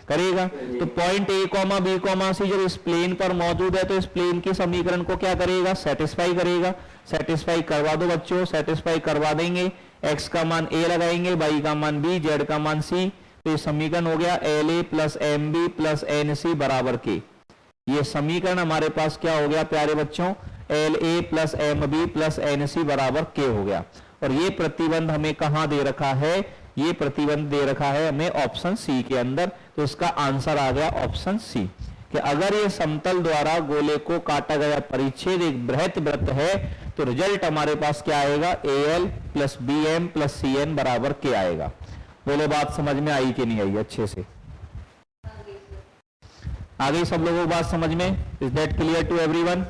करेगा। तो point A comma B comma C जब इस प्लेन पर मौजूद है तो इस प्लेन के समीकरण को क्या करेगा? सेटिस्फाई करेगा। सेटिस्फाई करवा दो बच्चों, सेटिस्फाई करवा देंगे। x का मान a लगाएंगे, y का मान b, z का मान c। तो ये समीकरण हो गया LA plus MB plus NC बराबर k। ये समीकरण हमारे पास क्या हो गया प्यारे बच्चों? LA plus MB plus NC बराबर k हो गया। और ये प्रतिबंध हमें कहां दे रखा है? ये प्रतिबंध दे रखा है हमें ऑप्शन सी के अंदर। तो इसका आंसर आ गया ऑप्शन सी कि अगर ये समतल द्वारा गोले को काटा गया परिच्छेद एक बृहत वृत्त है तो रिजल्ट हमारे पास क्या आएगा? AL plus BM plus CN बराबर के आएगा। बोले बात समझ में आई कि नहीं आई? अच्छे से आ गई सब लोगों को बात समझ में? Is that clear to everyone?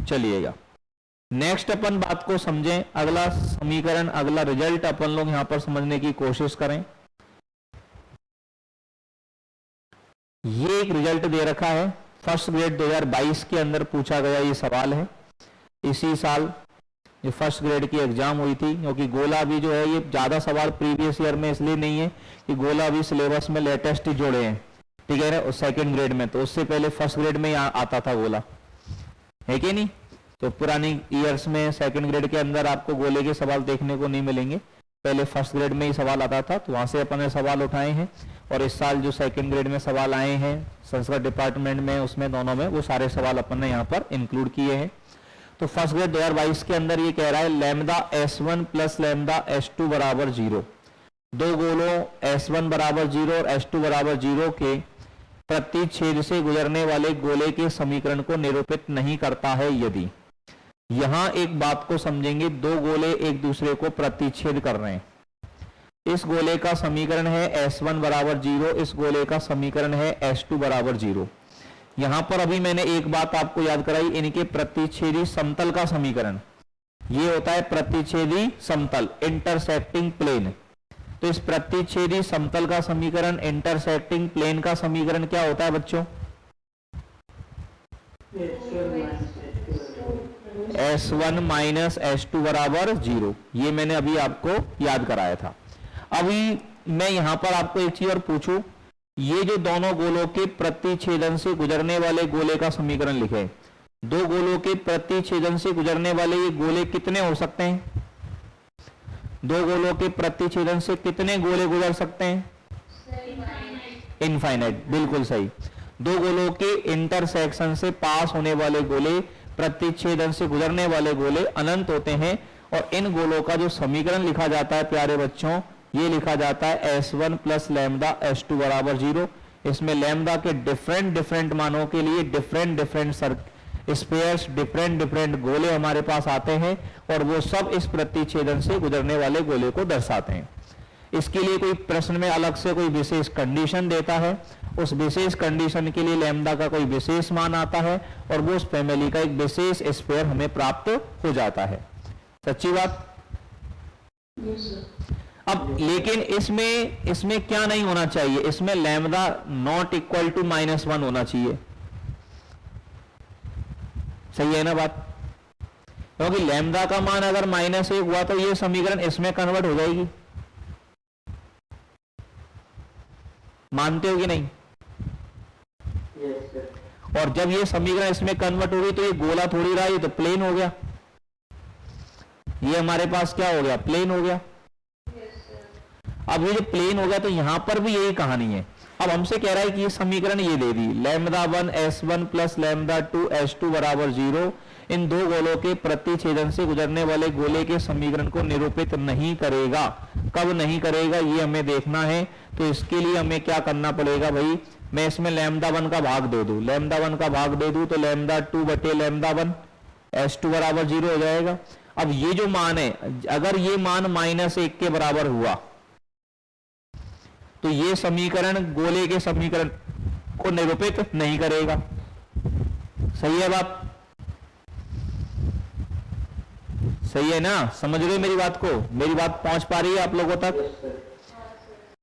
चलिएगा नेक्स्ट अपन बात को समझें। अगला समीकरण, अगला रिजल्ट अपन लोग यहां पर समझने की कोशिश करें। ये एक रिजल्ट दे रखा है, फर्स्ट ग्रेड 2022 के अंदर पूछा गया ये सवाल है। इसी साल ये फर्स्ट ग्रेड की एग्जाम हुई थी, क्योंकि गोला भी जो है ये ज्यादा सवाल प्रीवियस ईयर में इसलिए नहीं है कि गोला भी सिलेबस में लेटेस्ट ही जोड़े हैं, ठीक है ना, सेकंड ग्रेड में। तो उससे पहले फर्स्ट ग्रेड में ही आता था गोला, है कि नहीं? तो पुरानी ईयर्स में सेकंड ग्रेड के अंदर आपको गोले के सवाल देखने को नहीं मिलेंगे, पहले फर्स्ट ग्रेड में ही सवाल आता था। तो वहां से अपन ने सवाल उठाए हैं और इस साल जो सेकंड ग्रेड में सवाल आए हैं संस्कृत डिपार्टमेंट में, उसमें दोनों में वो सारे सवाल अपन ने यहाँ पर इंक्लूड किए हैं। तो फर्स्ट ग्रेड 2022 के अंदर ये कह रहा है lambda S1 plus lambda S2 बराबर 0। दो गोलों S1 बराबर 0 और S2 बराबर 0 के प्रतिच्छेद से गुजरने वाले गोले के समीकरण को निरूपित नहीं करता है यदि। यहां एक बात को समझेंगे, दो गोले एक दूसरे को प्रतिच्छेद कर रहे हैं। इस गोले का समीकरण है S1 बराबर 0, इस गोले का समीकरण है S2 बराबर 0। यहां पर अभी मैंने एक बात आपको याद कराई, इनके प्रतिच्छेदी समतल का समीकरण ये होता है प्रतिच्छेदी समतल, इंटरसेक्टिंग प्लेन। तो इस प्रतिच्छेदी समतल का समीकरण, इंटरसेक्टिंग प्लेन का समीकरण क्या होता है बच्चों? S1 माइनस S2 बराबर 0। ये मैंने अभी आपको याद कराया था। अभी मैं यहां पर आपको एक चीज और पूछूं, ये जो दोनों गोलों के प्रतिच्छेदन से गुजरने वाले गोले का समीकरण लिखे, दो गोलों के प्रतिच्छेदन से गुजरने वाले ये गोले कितने हो सकते हैं? दो गोलों के प्रतिच्छेदन से कितने गोले गुजर सकते हैं? इनफाइनाइट, बिल्कुल सही। दो गोलों के इंटरसेक्शन से पास होने वाले गोले, प्रतिच्छेदन से गुजरने वाले गोले अनंत होते हैं। और इन गोलों का जो समीकरण लिखा जाता है प्यारे बच्चों, ये लिखा जाता है S1 प्लस लैम्डा S2 बराबर 0। इसमें लैम्डा के डिफरेंट मानों के लिए डिफरेंट स्पेयर्स, डिफरेंट गोले हमारे पास आते हैं और वो सब इस प्रतिच्छेदन से गुजरने वाले गोले को दर्शाते हैं। इसके लिए कोई प्रश्न में अलग से कोई विशेष कंडीशन देता है, उस विशेष कंडीशन के लिए लैम्डा का कोई विशेष मान आता है और वो उस फैमिली का एक विशेष स्पेयर हमें प्राप्त हो जाता है। सच्ची बात? अब लेकिन इसमें क्या नहीं होना चाहिए? इसमें लैम्डा नॉट इक्वल टू -1 होना चाहिए। सही है ना बात? क्योंकि लैम्डा का मान अगर -1 हुआ तो ये समीकरण इसमें कन्वर्ट हो जाएगी। मानते हो कि नहीं? और जब ये समीकरण इसमें कन्वर्ट हो गई तो ये गोला थोड़ी रहा, ये तो प्लेन हो गया। ये हमारे पास क्या हो गया? प्लेन हो गया। अब ये जो प्लेन हो गया तो यहां पर भी यही कहानी है अब हमसे कह रहा है कि ये समीकरण ये दे दी, λ1 S1 प्लस λ2 S2 बराबर 0 इन दो गोलों के प्रतिच्छेदन से गुजरने वाले गोले के समीकरण को निरूपित नहीं करेगा। कब नहीं करेगा ये हमें देखना है। तो इसके लिए हमें क्या करना पड़ेगा भाई, मैं इसमें λ1 का भाग दे दूं, λ1 का भाग दे दूं तो λ2 बटे λ1 S2 बराबर 0 हो जाएगा। अब ये जो मान है, अगर ये मान -1 के बराबर हुआ तो ये समीकरण गोले के समीकरण को निरूपित नहीं करेगा। सही है बात, सही है ना, समझ रहे हो मेरी बात को, मेरी बात पहुंच पा रही है आप लोगों तक।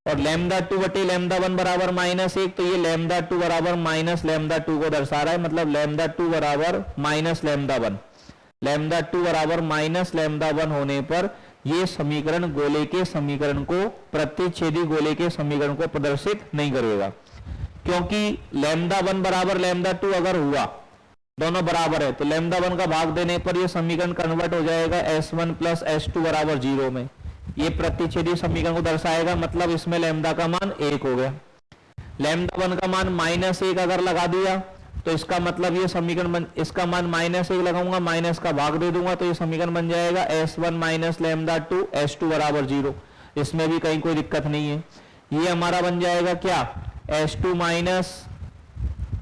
और λ2 बटे λ1 बराबर -1 तो ये λ2 बराबर -λ2 को दर्शा रहा है, मतलब λ2 बराबर -λ1, λ2 बराबर -λ1 होने पर ये समीकरण गोले के समीकरण को, प्रतिच्छेदी गोले के समीकरण को प्रदर्शित नहीं करेगा, क्योंकि λ1 बराबर λ2 अगर हुआ, दोनों बराबर है, तो λ1 का भाग देने पर ये समीकरण कन्वर्ट हो जाएगा S1 प्लस S2 बराबर 0 में। ये प्रतिच्छेदी समीकरण को दर्शाएगा, मतलब इसमें लैम्डा का मान 1 हो गया। λ1 का मान -1 अगर लगा दिया तो इसका मतलब ये समीकरण इसका मान -1 लगाऊंगा, माइनस का भाग दे दूंगा तो ये समीकरण बन जाएगा S1 माइनस λ2 S2 बराबर 0। इसमें भी कहीं कोई दिक्कत नहीं है। ये हमारा बन जाएगा क्या, S2 माइनस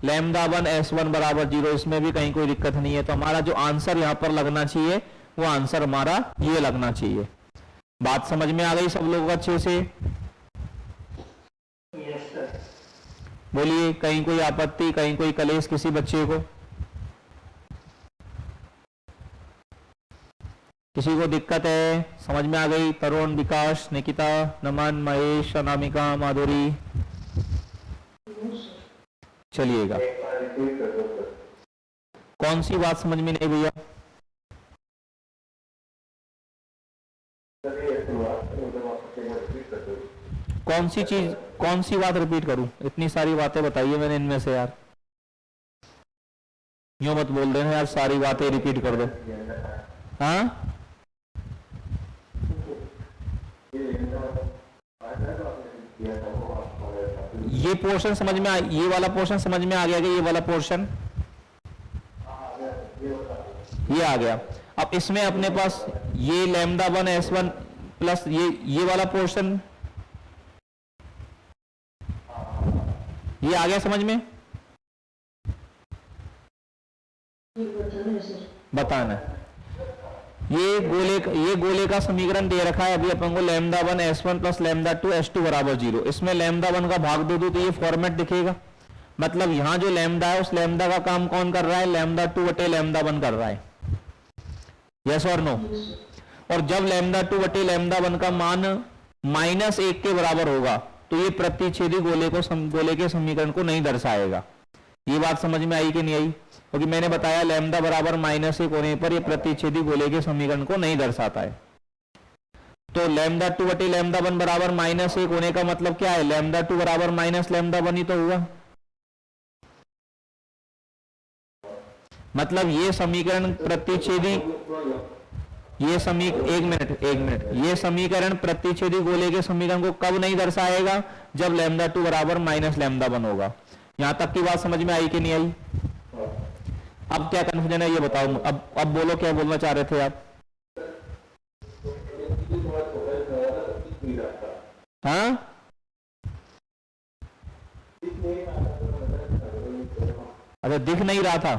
λ1 S1 बराबर 0, इसमें भी कहीं कोई दिक्कत नहीं है। तो हमारा जो आंसर यहां पर लगना चाहिए वो आंसर हमारा ये लगना चाहिए। बात समझ में आ गई सब लोगों को अच्छे से? बोलिए, कहीं कोई आपत्ति, कहीं कोई कलेश किसी बच्चे को, किसी को दिक्कत है? समझ में आ गई? तरुण, विकास, निकिता, नमन, महेश, अनामिका, माधुरी, चलिएगा। कौन सी बात समझ में नहीं भैया? कौन सी चीज, कौन सी बात रिपीट करूं? इतनी सारी बातें बताइए मैंने इनमें से यार, यूं मत बोल देना यार सारी बातें रिपीट कर दो। हाँ, ये पोर्शन समझ में ये वाला पोर्शन समझ में आ गया कि ये वाला पोर्शन ये आ गया। अब इसमें अपने पास ये λ1 S1 प्लस ये वाला पोर्शन ये आ गया समझ में? बताना। ये गोले का समीकरण दे रखा है अभी अपन को, λ1 S1 प्लस λ2 S2 बराबर 0। इसमें λ1 का भाग दे दो तो ये फॉर्मेट दिखेगा, मतलब यहां जो लैम्डा है उस लैम्डा का काम कौन कर रहा है, λ2 बटे λ1 कर रहा है। यस और नो? और जब λ2 बटे λ1 का मान -1 के बराबर होगा तो ये प्रतिच्छेदी गोले के समीकरण को नहीं दर्शाएगा। ये बात समझ में आई कि नहीं आई? क्योंकि मैंने बताया लैम्डा बराबर -1 होने पर ये प्रतिच्छेदी गोले के समीकरण को नहीं दर्शाता है। तो λ2 बटे λ1 बराबर -1 होने का मतलब क्या है, λ2 बराबर -λ1 ही तो हुआ। मतलब ये समीकरण प्रतिच्छेदी, एक मिनट, ये समीकरण प्रतिच्छेदी गोले के समीकरण को कब नहीं दर्शाएगा, जब λ2 बराबर -λ1 होगा। यहां तक की बात समझ में आई कि नहीं आई? अब क्या कंफ्यूजन है ये बताओ। अब बोलो, क्या बोलना चाह रहे थे आप? हाँ, अच्छा दिख नहीं रहा था,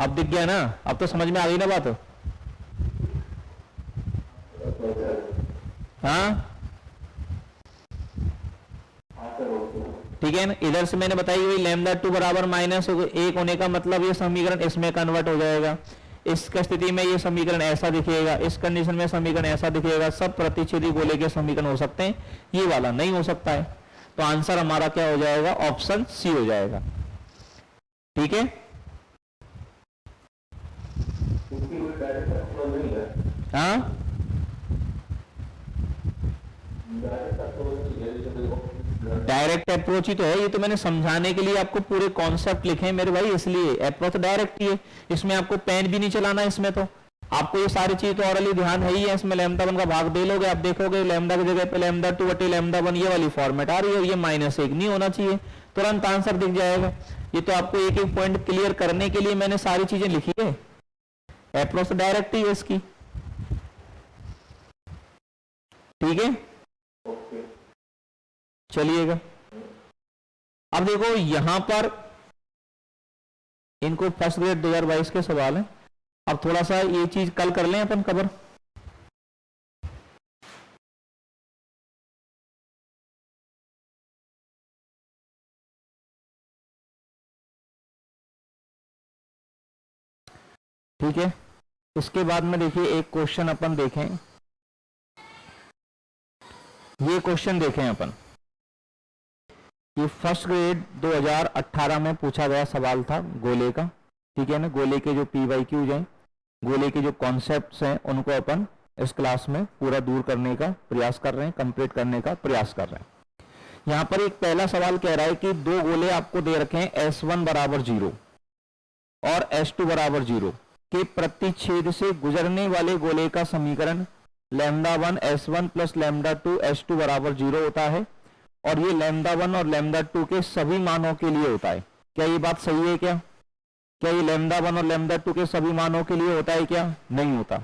अब दिख गया ना? अब तो समझ में आ गई ना बात? हाँ ठीक है ना। इधर से मैंने बताई हुई λ2 बराबर -1 होने का मतलब ये समीकरण इसमें कन्वर्ट हो जाएगा। इस स्थिति में ये समीकरण ऐसा दिखेगा, इस कंडीशन में समीकरण ऐसा दिखेगा। सब प्रतिच्छेदी गोले के समीकरण हो सकते हैं, ये वाला नहीं हो सकता है। तो आंसर हमारा क्या हो जाएगा, ऑप्शन सी हो जाएगा। ठीक है, हाँ डायरेक्ट अप्रोच ही तो है। ये तो मैंने समझाने के लिए आपको पूरे कॉन्सेप्ट लिखे हैं मेरे भाई, इसलिए अप्रोच डायरेक्ट ही है। इसमें आपको पेन भी नहीं चलाना, इसमें तो आपको ये सारी चीज तो ऑरली ध्यान है ही है, इसमें लैम्डा 1 का भाग दे लोगे, आप देखोगे लैम्डा की जगह पे लैम्डा 2 बटे लैम्डा 1 ये वाली फॉर्मेट आ रही है, ये -1 नहीं होना चाहिए, तुरंत आंसर दिख जाएगा। ये तो आपको एक एक पॉइंट क्लियर करने के लिए मैंने सारी चीजें लिखी है, अप्रोच डायरेक्ट ही है इसकी, ठीक है। चलिएगा अब देखो यहां पर इनको फर्स्ट ग्रेड 2022 के सवाल हैं। अब थोड़ा सा ये चीज कल कर लें अपन कवर। ठीक है, इसके बाद में देखिए एक क्वेश्चन अपन देखें, ये क्वेश्चन देखें अपन, ये फर्स्ट ग्रेड 2018 में पूछा गया सवाल था गोले का, ठीक है ना। गोले के जो PYQs हैं, गोले के जो कॉन्सेप्ट्स हैं, उनको अपन इस क्लास में पूरा दूर करने का प्रयास कर रहे हैं, कंप्लीट करने का प्रयास कर रहे हैं। यहां पर एक पहला सवाल कह रहा है कि दो गोले आपको दे रखे हैं S1 बराबर 0 और S2 बराबर 0 के प्रतिच्छेद से गुजरने वाले गोले का समीकरण λ1 S1 प्लस λ2 S2 बराबर 0 होता है, और ये λ1 और λ2 के सभी मानों के लिए होता है। क्या ये बात सही है? क्या ये λ1 और λ2 के सभी मानों के लिए होता है? क्या नहीं होता।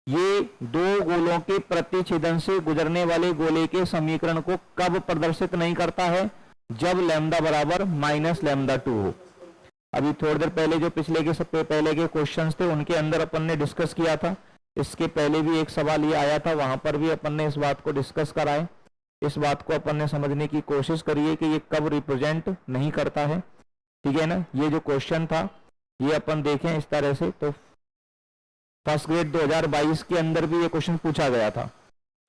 ये दो गोलों के प्रतिच्छेदन से गुजरने वाले गोले के समीकरण को कब प्रदर्शित नहीं करता है? जब लैम्डा बराबर -λ2 हो। अभी थोड़ी देर पहले जो पिछले के सबसे पहले के क्वेश्चंस थे उनके अंदर अपन ने डिस्कस किया था, इसके पहले भी एक सवाल ये आया था, वहां पर भी अपन ने इस बात को डिस्कस करा है। इस बात को अपन ने समझने की कोशिश करी है कि ये कब रिप्रेजेंट नहीं करता है, ठीक है ना। ये जो क्वेश्चन था ये अपन देखें इस तरह से, तो फर्स्ट ग्रेड 2022 के अंदर भी ये क्वेश्चन पूछा गया था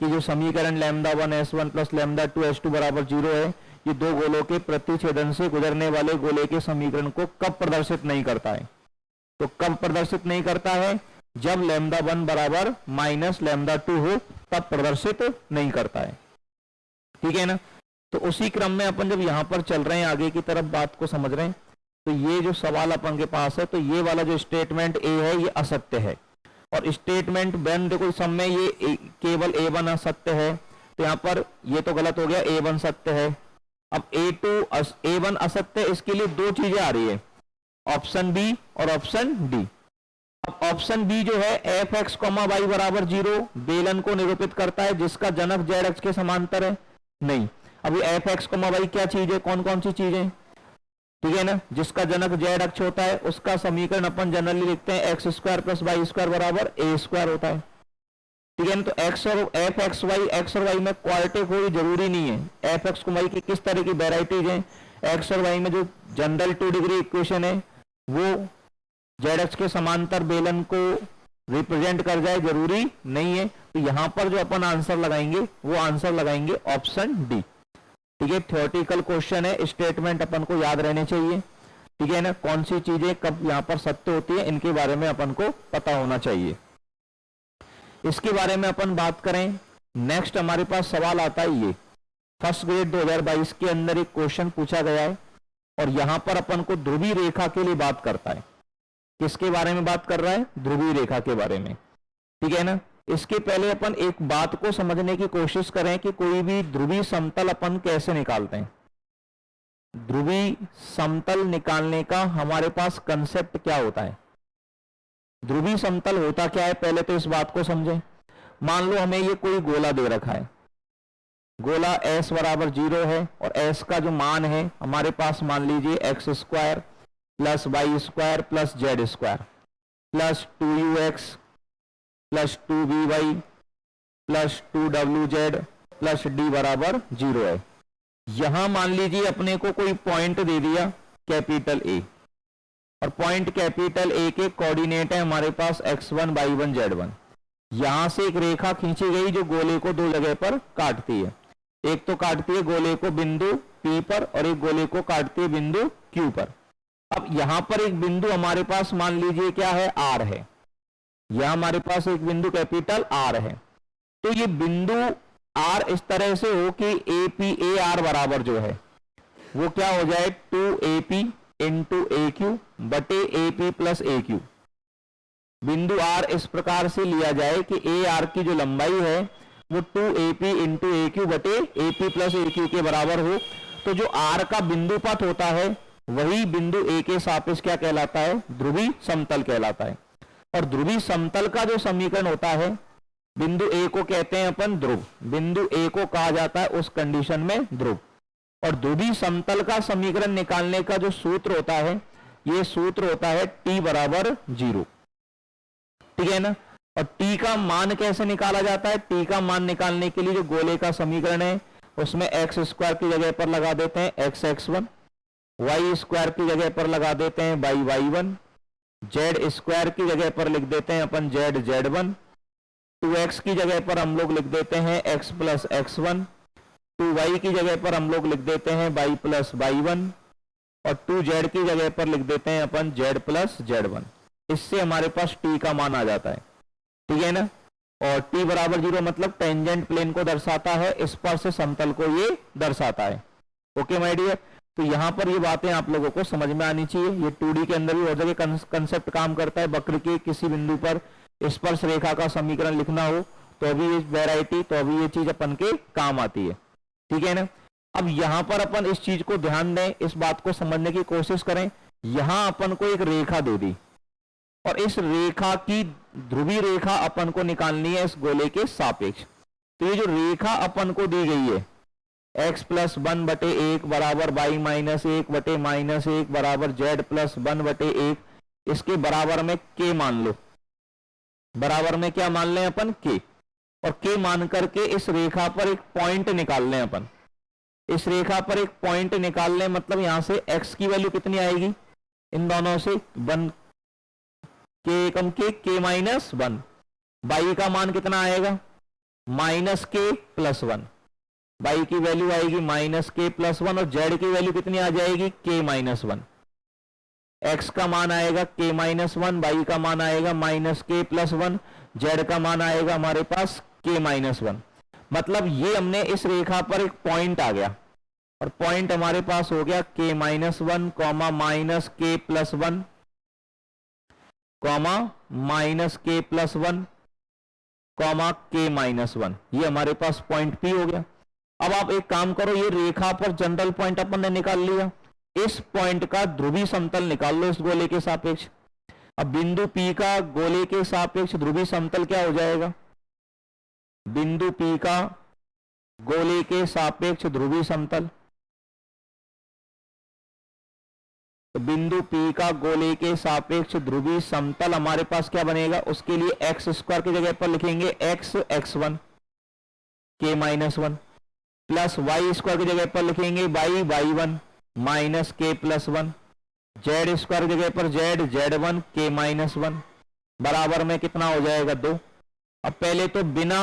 कि जो समीकरण λ1 S1 प्लस λ2 S2 बराबर 0 है, ये दो गोलों के प्रतिच्छेदन से गुजरने वाले गोले के समीकरण को कब प्रदर्शित नहीं करता है? तो कब प्रदर्शित नहीं करता है? जब λ1 बराबर -λ2 हो, तब प्रदर्शित नहीं करता है, ठीक है ना। तो उसी क्रम में अपन जब यहां पर चल रहे हैं, आगे की तरफ बात को समझ रहे हैं, तो ये जो सवाल अपन के पास है, तो ये वाला जो स्टेटमेंट ए है ये असत्य है, और स्टेटमेंट बी देखो सब में ये केवल A1 असत्य है, तो यहां पर ये तो गलत हो गया, A1 सत्य है। अब A1 असत्य, इसके लिए दो चीजें आ रही है, ऑप्शन बी और ऑप्शन डी। अब ऑप्शन बी जो है f(x, y) बराबर 0 बेलन को निरूपित करता है जिसका जनक z अक्ष के समांतर है। नहीं, अभी f(x, y) क्या चीज है? कौन कौन सी चीजें, ठीक है ना। जिसका जनक z अक्ष होता है उसका समीकरण अपन जनरली लिखते हैं x² + y² बराबर a² होता है, ठीक है ना। तो x और y में क्वालिटी कोई जरूरी नहीं है। f(x, y) की किस तरह की वेराइटीज हैं, x और y में जो जनरल 2 डिग्री इक्वेशन है वो z अक्ष के समांतर बेलन को रिप्रेजेंट कर जाए, जरूरी नहीं है। तो यहां पर जो अपन आंसर लगाएंगे वो आंसर लगाएंगे ऑप्शन डी, ठीक है। थ्योरेटिकल क्वेश्चन है, स्टेटमेंट अपन को याद रहने चाहिए, ठीक है ना। कौन सी चीजें कब यहां पर सत्य होती है इनके बारे में अपन को पता होना चाहिए। इसके बारे में अपन बात करें, नेक्स्ट हमारे पास सवाल आता है, ये फर्स्ट ग्रेड 2022 के अंदर एक क्वेश्चन पूछा गया है, और यहां पर अपन को ध्रुवीय रेखा के लिए बात करता है। किसके बारे में बात कर रहा है? ध्रुवीय रेखा के बारे में, ठीक है ना। इसके पहले अपन एक बात को समझने की कोशिश करें कि कोई भी ध्रुवीय समतल अपन कैसे निकालते हैं। ध्रुवीय समतल निकालने का हमारे पास कंसेप्ट क्या होता है? ध्रुवीय समतल होता क्या है, पहले तो इस बात को समझें। मान लो हमें ये कोई गोला दे रखा है, गोला S बराबर 0 है, और S का जो मान है हमारे पास मान लीजिए x² + y² + z² + 2ux + 2vy + 2wz + d बराबर 0 है। यहां मान लीजिए अपने को कोई पॉइंट दे दिया कैपिटल A, और पॉइंट कैपिटल A के कोऑर्डिनेट है हमारे पास x1 y1 z1। यहां से एक रेखा खींची गई जो गोले को दो जगह पर काटती है, एक तो काटती है गोले को बिंदु P पर, और एक गोले को काटती है बिंदु Q पर। अब यहां पर एक बिंदु हमारे पास मान लीजिए क्या है, R है, यहां हमारे पास एक बिंदु कैपिटल R है। तो ये बिंदु R इस तरह से हो कि AR बराबर जो है वो क्या हो जाए, 2AP × AQ बटे AP + AQ। बिंदु R इस प्रकार से लिया जाए कि AR की जो लंबाई है वो 2AP इंटू AQ बटे AP प्लस AQ के बराबर हो, तो जो R का बिंदुपथ होता है वही बिंदु A के सापेक्ष क्या कहलाता है? ध्रुवीय समतल कहलाता है। और ध्रुवीय समतल का जो समीकरण होता है, बिंदु A को कहते हैं अपन ध्रुव, बिंदु A को कहा जाता है उस कंडीशन में ध्रुव। और ध्रुवीय समतल का समीकरण निकालने का जो सूत्र होता है, ये सूत्र होता है T बराबर 0, ठीक है ना। और T का मान कैसे निकाला जाता है? T का मान निकालने के लिए जो गोले का समीकरण है उसमें x स्क्वायर की जगह पर लगा देते हैं x(x1), y स्क्वायर की जगह पर लगा देते हैं y(y1), z स्क्वायर की जगह पर लिख देते हैं अपन z(z1), 2x की जगह पर हम लोग लिख देते हैं x प्लस x1, 2y की जगह पर हम लोग लिख देते हैं y प्लस y1 और 2z की जगह पर लिख देते हैं अपन z प्लस z1। इससे हमारे पास t का मान आ जाता है, ठीक है ना। और t बराबर 0 मतलब टेंजेंट प्लेन को दर्शाता है, स्पर्श समतल को ये दर्शाता है। ओके माय डियर, तो यहाँ पर ये बातें आप लोगों को समझ में आनी चाहिए। ये 2D के अंदर भी और जगह कंसेप्ट काम करता है। वक्र के किसी बिंदु पर स्पर्श रेखा का समीकरण लिखना हो तो अभी ये वेराइटी, तो अभी ये चीज अपन के काम आती है, ठीक है ना। अब यहाँ पर अपन इस चीज को ध्यान दें, इस बात को समझने की कोशिश करें। यहां अपन को एक रेखा दे दी और इस रेखा की ध्रुवीय रेखा अपन को निकालनी है इस गोले के सापेक्ष। तो ये जो रेखा अपन को दी गई है x प्लस 1 बटे 1 बराबर y माइनस 1 बटे माइनस 1 बराबर z प्लस 1 बटे 1, इसके बराबर में k मान लो। बराबर में क्या मान लें अपन? k। और k मान करके इस रेखा पर एक पॉइंट निकाल लें अपन। इस रेखा पर एक पॉइंट निकाल लें मतलब यहां से x की वैल्यू कितनी आएगी? इन दोनों से 1 k कम k माइनस 1, y का मान कितना आएगा? माइनस k प्लस 1, y की वैल्यू आएगी माइनस k प्लस 1 और z की वैल्यू कितनी आ जाएगी? k minus 1। x का मान आएगा k माइनस 1, y का मान आएगा माइनस k प्लस 1, z का मान आएगा हमारे पास k माइनस 1। मतलब ये हमने इस रेखा पर एक पॉइंट आ गया और पॉइंट हमारे पास हो गया k minus 1 comma minus k plus 1 comma minus k plus 1 comma k minus 1। ये हमारे पास पॉइंट P हो गया। अब आप एक काम करो, ये रेखा पर जनरल पॉइंट अपन ने निकाल लिया, इस पॉइंट का ध्रुवीय समतल निकाल लो इस गोले के सापेक्ष। अब बिंदु P का गोले के सापेक्ष ध्रुवीय समतल क्या हो जाएगा? बिंदु P का गोले के सापेक्ष ध्रुवीय समतल, तो बिंदु P का गोले के सापेक्ष ध्रुवीय समतल हमारे पास क्या बनेगा? उसके लिए x स्क्वायर की जगह पर लिखेंगे x(x1) k minus 1 plus y square की जगह पर लिखेंगे y(y1) minus k plus 1, z square की जगह पर z(z1) k माइनस 1 बराबर में कितना हो जाएगा? 2। अब पहले तो बिना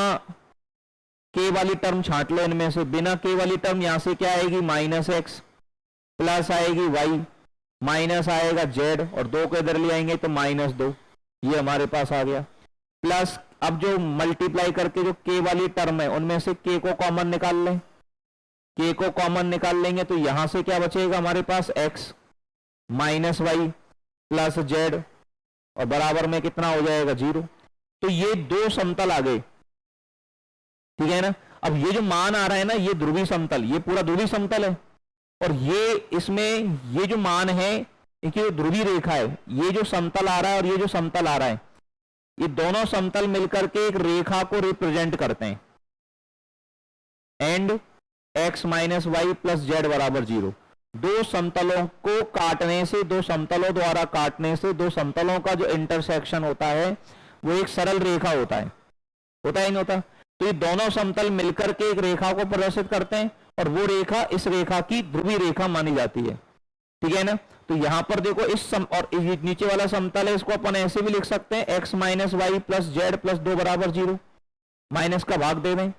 k वाली टर्म छांट लो इनमें से। बिना k वाली टर्म यहां से क्या आएगी? माइनस x प्लस आएगी y माइनस आएगा z और 2 को इधर ले आएंगे तो माइनस 2, ये हमारे पास आ गया। प्लस अब जो मल्टीप्लाई करके जो k वाली टर्म है उनमें से k को कॉमन निकाल लें। k को कॉमन निकाल लेंगे तो यहां से क्या बचेगा हमारे पास? x minus y plus z और बराबर में कितना हो जाएगा? 0। तो ये दो समतल आ गए, ठीक है ना। अब ये जो मान आ रहा है ना, ये ध्रुवीय समतल, ये पूरा ध्रुवीय समतल है और ये इसमें ये जो मान है इनकी जो ध्रुवीय रेखा है, ये जो समतल आ रहा है और ये जो समतल आ रहा है, ये दोनों समतल मिलकर के एक रेखा को रिप्रेजेंट करते हैं। And x minus y plus z बराबर 0। दो समतलों को काटने से, दो समतलों द्वारा काटने से, दो समतलों का जो इंटरसेक्शन होता है वो एक सरल रेखा होता है ही नहीं होता। तो ये दोनों समतल मिलकर के एक रेखा को प्रदर्शित करते हैं और वो रेखा इस रेखा की ध्रुवीय रेखा मानी जाती है, ठीक है ना। तो यहां पर देखो और नीचे वाला समतल है, इसको अपन ऐसे भी लिख सकते हैं x minus y plus z plus 2 बराबर 0। माइनस का भाग दे दें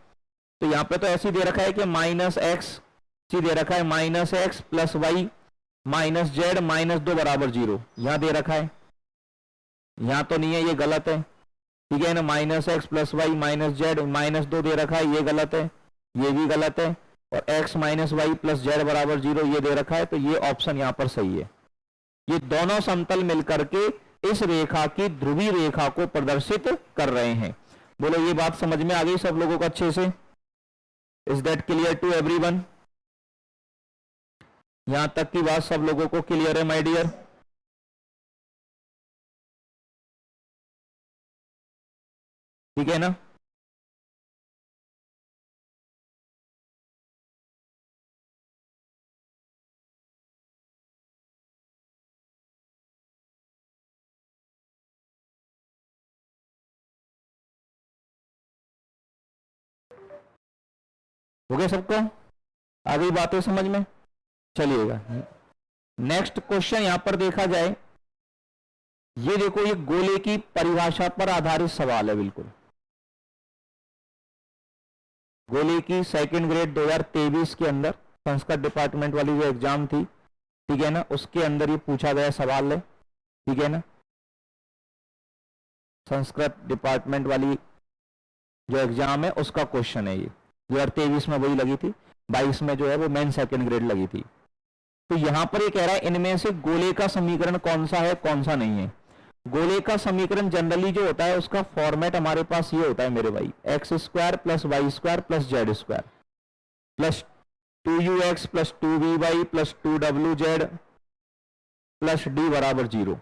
तो यहां पे तो ऐसे दे रखा है कि माइनस एक्स दे रखा है minus x plus y minus z minus 2 बराबर 0, यहां दे रखा है, यहां तो नहीं है, ये गलत है, ठीक है ना। Minus x plus y minus z minus 2 दे रखा है, ये गलत है, ये भी गलत है। और x minus y plus z बराबर 0 ये दे रखा है, तो ये ऑप्शन यहां पर सही है। ये दोनों समतल मिलकर के इस रेखा की ध्रुवीय रेखा को प्रदर्शित कर रहे हैं। बोलो ये बात समझ में आ गई सब लोगों को अच्छे से? Is that clear to everyone? यहां तक की बात सब लोगों को क्लियर है माय डियर? ठीक है ना? हो गया सबको? आ गई बातें समझ में? चलिएगा नेक्स्ट क्वेश्चन यहां पर देखा जाए। ये देखो, ये गोले की परिभाषा पर आधारित सवाल है बिल्कुल। गोले की सेकंड ग्रेड 2023 के अंदर संस्कृत डिपार्टमेंट वाली जो एग्जाम थी, ठीक है ना, उसके अंदर ये पूछा गया सवाल है। ठीक है ना, संस्कृत डिपार्टमेंट वाली जो एग्जाम है उसका क्वेश्चन है ये। 2023 में वही लगी थी, 22 में जो है वो मेन सेकंड ग्रेड लगी थी। तो यहां पर ये कह रहा है इनमें से गोले का समीकरण कौन सा है कौन सा नहीं है। गोले का समीकरण जनरली जो होता है उसका फॉर्मेट हमारे पास ये होता है मेरे भाई, x square plus Y square plus Z square plus 2ux plus 2vy plus 2wz plus D बराबर 0।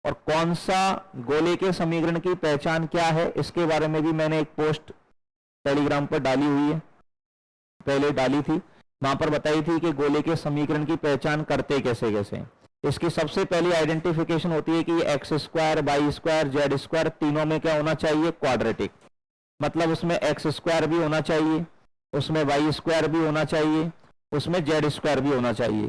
और कौन सा गोले के समीकरण की पहचान क्या है, इसके बारे में भी मैंने एक पोस्ट टेलीग्राम पर डाली हुई है, पहले डाली थी। वहां पर बताई थी कि गोले के समीकरण की पहचान करते कैसे कैसे। इसकी सबसे पहली आइडेंटिफिकेशन होती है कि x square y square z square तीनों में क्या होना चाहिए, क्वाड्रेटिक। मतलब उसमें एक्स स्क्वायर भी होना चाहिए, उसमें वाई स्क्वायर भी होना चाहिए, उसमें जेड स्क्वायर भी होना चाहिए।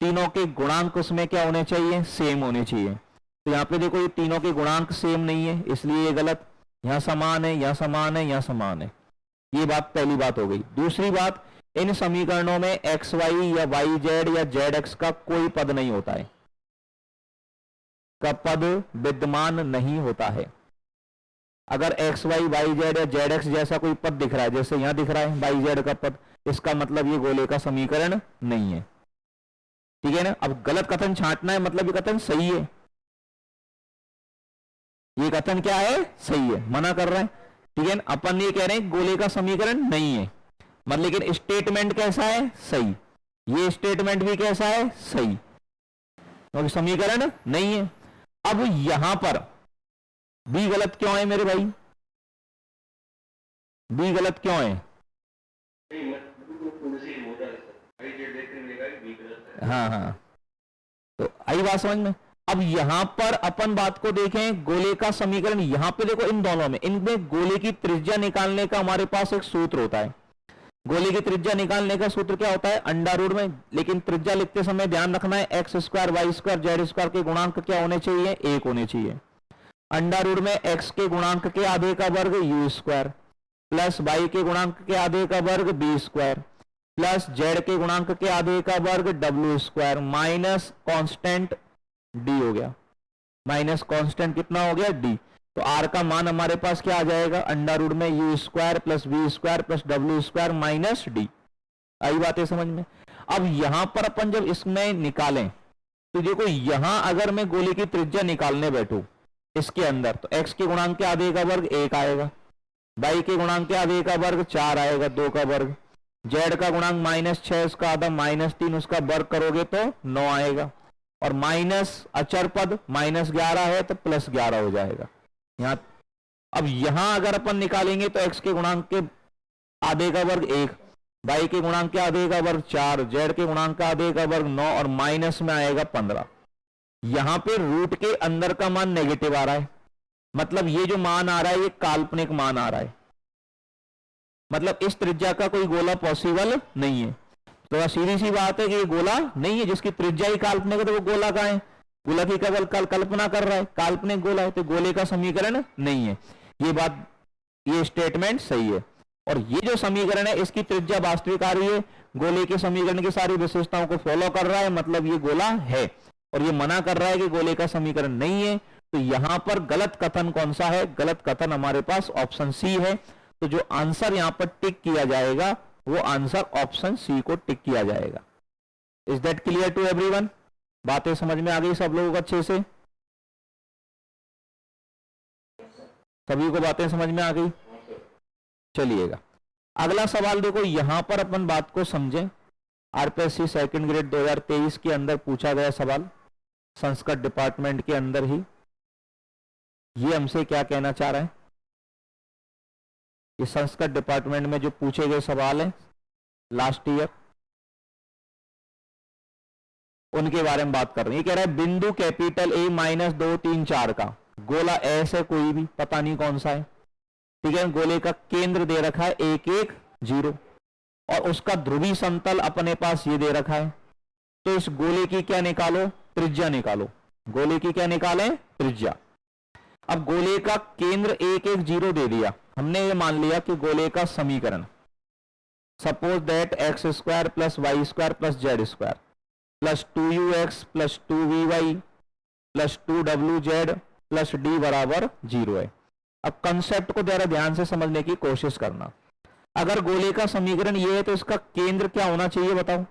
तीनों के गुणांक उसमें क्या होने चाहिए, सेम होने चाहिए। तो यहाँ पे देखो ये तीनों के गुणांक सेम नहीं है, इसलिए ये गलत। यहाँ समान है, यहाँ समान है, यहाँ समान है। ये बात पहली बात हो गई। दूसरी बात, इन समीकरणों में एक्स वाई या वाई जेड या जेड एक्स का कोई पद नहीं होता है, का पद विद्यमान नहीं होता है। अगर एक्स वाई वाई जेड या जेड एक्स जैसा कोई पद दिख रहा है, जैसे यहां दिख रहा है वाई जेड का पद, इसका मतलब ये गोले का समीकरण नहीं है। ठीक है ना? अब गलत कथन छांटना है, मतलब ये कथन सही है, ये कथन क्या है, सही है, मना कर रहा है। ठीक है ना? अपन ये कह रहे हैं गोले का समीकरण नहीं है, मतलब लेकिन स्टेटमेंट कैसा है, सही। ये स्टेटमेंट भी कैसा है, सही, क्योंकि समीकरण नहीं है। अब यहां पर बी गलत क्यों है मेरे भाई, बी गलत क्यों है? हाँ हाँ, तो आई बात समझ में। अब यहां पर अपन बात को देखें, गोले का समीकरण यहां पे देखो, इन दोनों में, इनमें गोले की त्रिज्या निकालने का हमारे पास एक सूत्र होता है। गोले की त्रिज्या निकालने का सूत्र क्या होता है, अंडर रूट में। लेकिन त्रिज्या लिखते समय ध्यान रखना है, x square y square z square के गुणांक क्या होने चाहिए, 1 होने चाहिए। अंडर रूट में एक्स के गुणांक के आधे का वर्ग यू स्क्वायर प्लस वाई के गुणांक के आधे का वर्ग बी स्क्वायर प्लस जेड के गुणांक के आधे का वर्ग W square minus constant D हो गया। माइनस कांस्टेंट कितना हो गया, डी। तो आर का मान हमारे पास क्या आ जाएगा, अंडर रूट में U square plus V square plus W square minus D. आई बात है समझ में। अब यहां पर अपन जब इसमें निकालें तो देखो, यहां अगर मैं गोले की त्रिज्या निकालने बैठूं इसके अंदर, तो एक्स के गुणांक के आधे का वर्ग 1 आएगा, वाई के गुणांक के आधे का वर्ग 4 आएगा, 2 का वर्ग, जेड का गुणांक -6 उसका आधा -3 उसका वर्ग करोगे तो 9 आएगा, और माइनस अचर पद -11 है तो +11 हो जाएगा यहां। अब यहां अगर अपन निकालेंगे तो x के गुणांक के आधे का वर्ग 1, y के गुणांक के आधे का वर्ग 4, z के गुणांक का आधे का वर्ग 9 और माइनस में आएगा 15। यहां पे रूट के अंदर का मान नेगेटिव आ रहा है, मतलब ये जो मान आ रहा है ये काल्पनिक मान आ रहा है, मतलब इस त्रिज्या का कोई गोला पॉसिबल नहीं है। तो सीधी सी बात है कि ये गोला नहीं है, जिसकी त्रिज्या ही काल्पनिक है तो वो गोला कहां है, गोला की केवल कल्पना कर रहा है, काल्पनिक गोला है, तो गोले का समीकरण नहीं है। ये बात, ये स्टेटमेंट सही है। और ये जो समीकरण है इसकी त्रिज्या वास्तविक आ रही है, गोले के समीकरण की सारी विशेषताओं को फॉलो कर रहा है, मतलब ये गोला है। और ये मना कर रहा है कि गोले का समीकरण नहीं है। तो यहां पर गलत कथन कौन सा है, गलत कथन हमारे पास ऑप्शन सी है। तो जो आंसर यहां पर टिक किया जाएगा वो आंसर ऑप्शन सी को टिक किया जाएगा। Is that clear to everyone? बातें समझ में आ गई सब लोगों को अच्छे से? सभी को बातें समझ में आ गई? चलिएगा अगला सवाल देखो, यहां पर अपन बात को समझें। आरपीएससी सेकंड ग्रेड 2023 के अंदर पूछा गया सवाल, संस्कृत डिपार्टमेंट के अंदर ही। ये हमसे क्या कहना चाह रहे हैं? ये संस्कृत डिपार्टमेंट में जो पूछे गए सवाल हैं लास्ट ईयर, उनके बारे में बात कर रहे हैं। ये कह रहा है बिंदु कैपिटल ए माइनस 2 3 4 का गोला एस है, कोई भी पता नहीं कौन सा है, ठीक है। गोले का केंद्र दे रखा है 1 1 0 और उसका ध्रुवीय समतल अपने पास ये दे रखा है। तो इस गोले की क्या निकालो? त्रिज्या निकालो। गोले की क्या निकालें? त्रिज्या। अब गोले का केंद्र 1 1 0 दे दिया, हमने ये मान लिया कि गोले का समीकरण, suppose that x square plus Y square plus Z square plus 2ux plus 2vy plus 2wz plus D बराबर 0 है। अब कंसेप्ट को जरा ध्यान से समझने की कोशिश करना। अगर गोले का समीकरण ये है तो इसका केंद्र क्या होना चाहिए बताओ?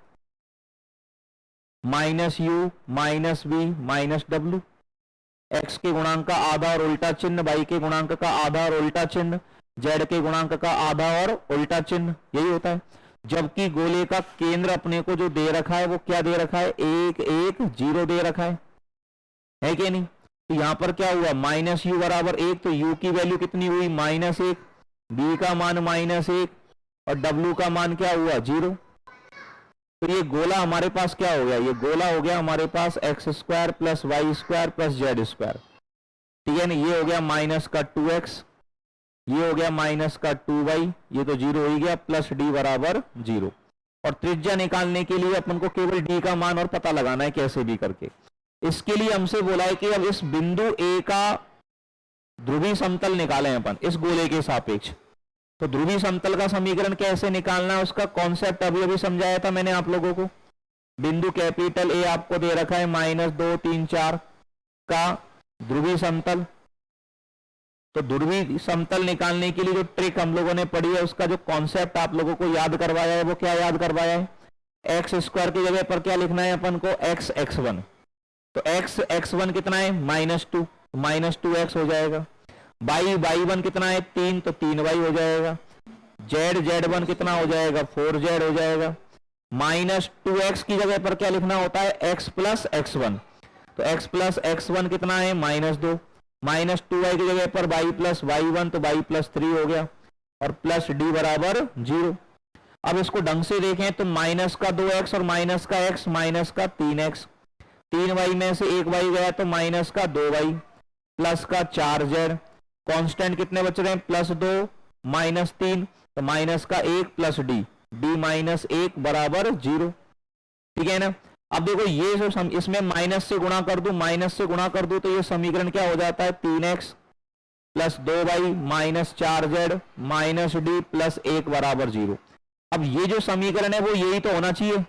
Minus u minus v minus डब्ल्यू। एक्स के गुणांक का आधा और उल्टा चिन्ह, वाई के गुणांक का आधा और उल्टा चिन्ह, जेड के गुणांक का आधा और उल्टा चिन्ह, यही होता है। जबकि गोले का केंद्र अपने को जो दे रखा है वो क्या दे रखा है? 1 1 0 दे रखा है कि नहीं? तो यहां पर क्या हुआ? माइनस यू बराबर 1, तो यू की वैल्यू कितनी हुई? -1, बी का मान -1 और डब्ल्यू का मान क्या हुआ? 0। तो ये गोला हमारे पास क्या हो गया? ये गोला हो गया हमारे पास X square plus Y square plus Z square, ठीक है ना। ये हो गया माइनस का 2x, ये हो गया माइनस का 2y, ये तो 0 हो ही गया, प्लस डी बराबर 0। और त्रिज्या निकालने के लिए अपन को केवल डी का मान और पता लगाना है कैसे भी करके। इसके लिए हमसे बोला है कि अब इस बिंदु ए का ध्रुवीय समतल निकालें अपन इस गोले के सापेक्ष। तो ध्रुवीय समतल का समीकरण कैसे निकालना है उसका कॉन्सेप्ट अभी अभी समझाया था मैंने आप लोगों को। बिंदु कैपिटल ए आपको दे रखा है -2 3 4 का ध्रुवीय समतल। तो ध्रुवीय समतल निकालने के लिए जो ट्रिक हम लोगों ने पढ़ी है उसका जो कॉन्सेप्ट आप लोगों को याद करवाया है वो क्या याद करवाया है? एक्स स्क्वायर की जगह पर क्या लिखना है अपन को? X x1। तो एक्स x1 कितना है? -2, -2x हो जाएगा। y1 कितना है? 3, तो 3y हो जाएगा। z1 कितना हो जाएगा? 4z हो जाएगा। -2x की जगह पर क्या लिखना होता है? x plus x1। तो x प्लस x1 कितना है? -2। -2y की जगह पर y प्लस y1, तो y प्लस 3 हो गया और प्लस डी बराबर 0। अब इसको ढंग से देखें तो माइनस का 2x और माइनस का x माइनस का 3x, 3y में से 1y गया तो माइनस का 2y प्लस का 4z। कांस्टेंट कितने बच रहे हैं? +2 -3, तो माइनस का 1 प्लस डी, डी माइनस 1 बराबर 0, ठीक है ना। अब देखो ये जो इसमें माइनस से गुणा कर दूं, माइनस से गुणा कर दूं तो ये समीकरण क्या हो जाता है? 3x plus 2y minus 4z minus D plus 1 बराबर 0। अब ये जो समीकरण है वो यही तो होना चाहिए।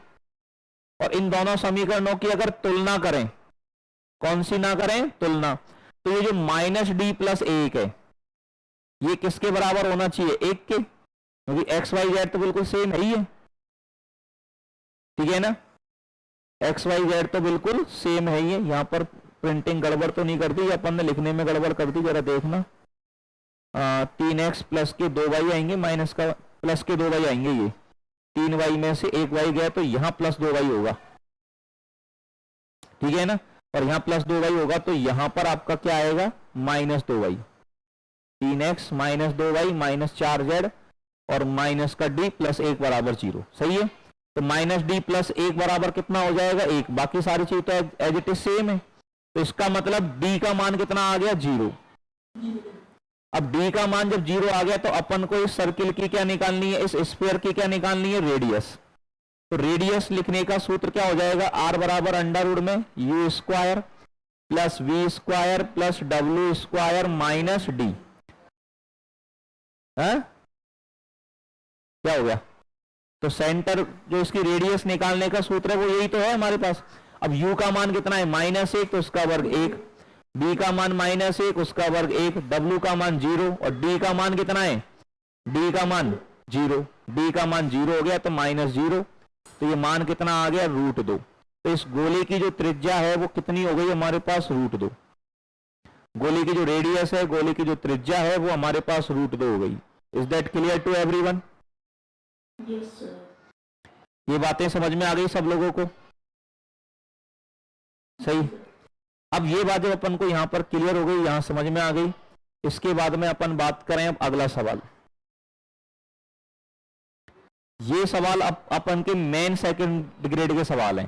और इन दोनों समीकरणों की अगर तुलना करें, कौन सी ना करें? तुलना। तो ये जो माइनस डी प्लस 1 है ये किसके बराबर होना चाहिए? 1 के, क्योंकि एक्स वाई जेड तो बिल्कुल सेम है ही है, ठीक है ना। एक्स वाई जेड तो बिल्कुल सेम है ही है। यहां पर प्रिंटिंग गड़बड़ तो नहीं कर दी, अपन ने लिखने में गड़बड़ कर दी, जरा देखना। 3x प्लस के 2y आएंगे, माइनस का प्लस के 2y आएंगे। ये 3y में से 1y गया तो यहां प्लस 2y होगा, ठीक है ना। और यहां प्लस 2y होगा तो यहां पर आपका क्या आएगा? -2y। 3x minus 2y minus 4z और माइनस का d प्लस 1 बराबर 0, सही है। तो माइनस डी प्लस 1 बराबर कितना हो जाएगा? 1। बाकी सारी चीज तो एज इट इज सेम है। तो इसका मतलब d का मान कितना आ गया? 0। अब d का मान जब 0 आ गया तो अपन को इस सर्किल की क्या निकालनी है? इस स्फीयर की क्या निकालनी है? रेडियस। तो रेडियस लिखने का सूत्र क्या हो जाएगा? r बराबर अंडर में u square plus v square plus w square minus D. क्या हो गया? तो सेंटर जो इसकी रेडियस निकालने का सूत्र है वो यही तो है हमारे पास। अब u का मान कितना है? -1, तो उसका वर्ग 1, b का मान -1 उसका वर्ग 1, w का मान 0 और d का मान कितना है? d का मान 0, d का मान 0 हो गया तो -0, तो ये मान कितना आ गया? √2। तो इस गोले की जो त्रिज्या है वो कितनी हो गई हमारे पास? √2। गोले की जो रेडियस है, गोले की जो त्रिज्या है, वो हमारे पास √2 हो गई। Is that clear to everyone? Yes, sir. ये बातें समझ में आ गई सब लोगों को? सही। अब ये बात जब अपन को यहां पर क्लियर हो गई, यहां समझ में आ गई, इसके बाद में अपन बात करें अब अगला सवाल। ये सवाल अपन के मेन सेकंड ग्रेड के सवाल हैं।